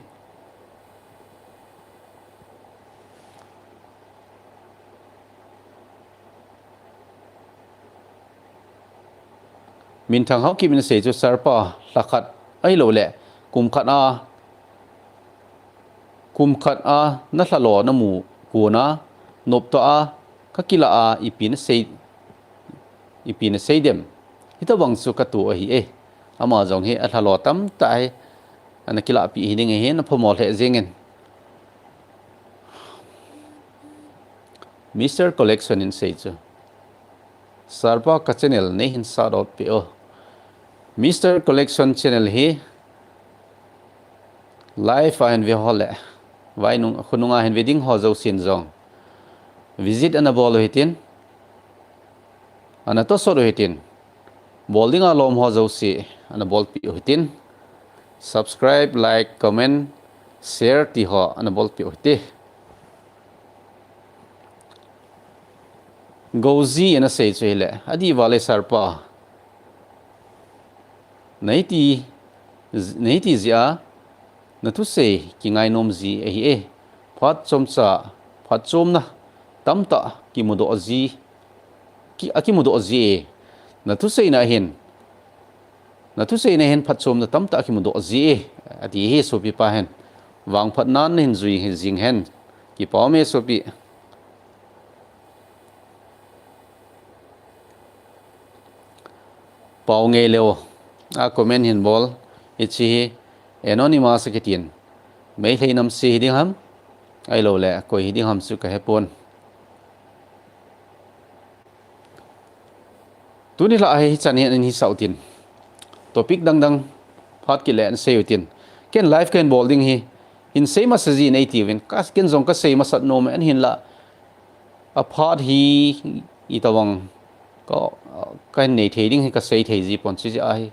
min thang hau ki min se chu sarpa lakhat ai lo le kum khat a na thalo na mu ku na nop to a ka kila a ipin sei dem hita wang su ka tu a hi ama jong he a thalo tam tai ana kila pi hi ding he na phomol he jingen Mr. Collection in sei chu sarpa ka channel ne hin sa dot pe o Mr. Collection channel hi live and we hole vai nung khununga hen wedding ho zo sin jong visit ana bolo hitin ana to so hitin bol dinga lom ho zo si ana bol pi hitin subscribe like comment share ti ho ana bol pi hiti gozi ana sei chele adi wale sarpa nei ti zia na tu sei ki ngai nom zi e phat chom cha phat chom na tamta ki mudo zi ki akimudo zi na tu sei na hin phat chom na tamta akimudo zi ati he so pi pa hen wang phat nan hin zui hin jing hen ki pa me so pi pau nge leo a comment hin bol ichi anonymous ke tin mai thei nam si ding ham ai lo le ko hi ding ham su ka hepon tu ni la ai chan hi ni sautin topic dang phat ki le an seutin ken live ken bowling hi in same as ji native in kas ken jong ka same as no man hin la a phat hi itawang ko kan nei theding hi ka sei thei ji pon chi ai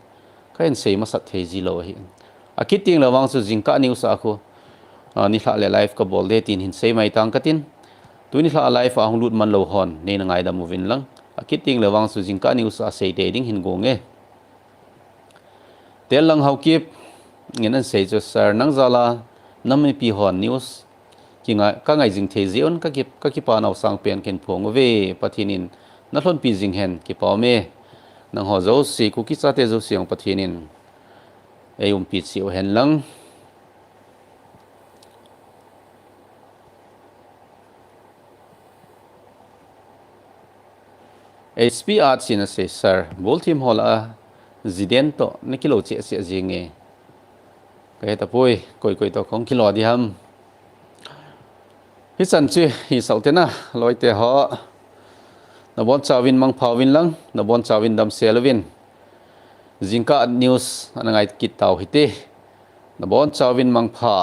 kan same as thei ji lo hi akiting lawang su jingka news a ko ni thla le live ka bol de tin hin sei mai tang katin tu ni thla live a hunglut man lo hon ne na ngai da movin lang akiting lawang su jingka news a sei de ding hin go nge tel lang hau kip ngin an sei jo sir nang zala nami pi hon news ki nga ka ngai jing the zion ka ki pa naw sang pen ken phong ve pathinin na hlon pi jing hen ki pa me nang ho zo si ku ki cha te zo siang pathinin pi chi o hen lang HP art sin se sir bol team hola ziden to nikilo che se jinge kai ta poi koi to khong kilo di ham hi san chi hi sautena loite ho na bon chawin mang phawin lang na bon chawin dam selvin jingka news anangai kit taw hite na bon chawin mang pha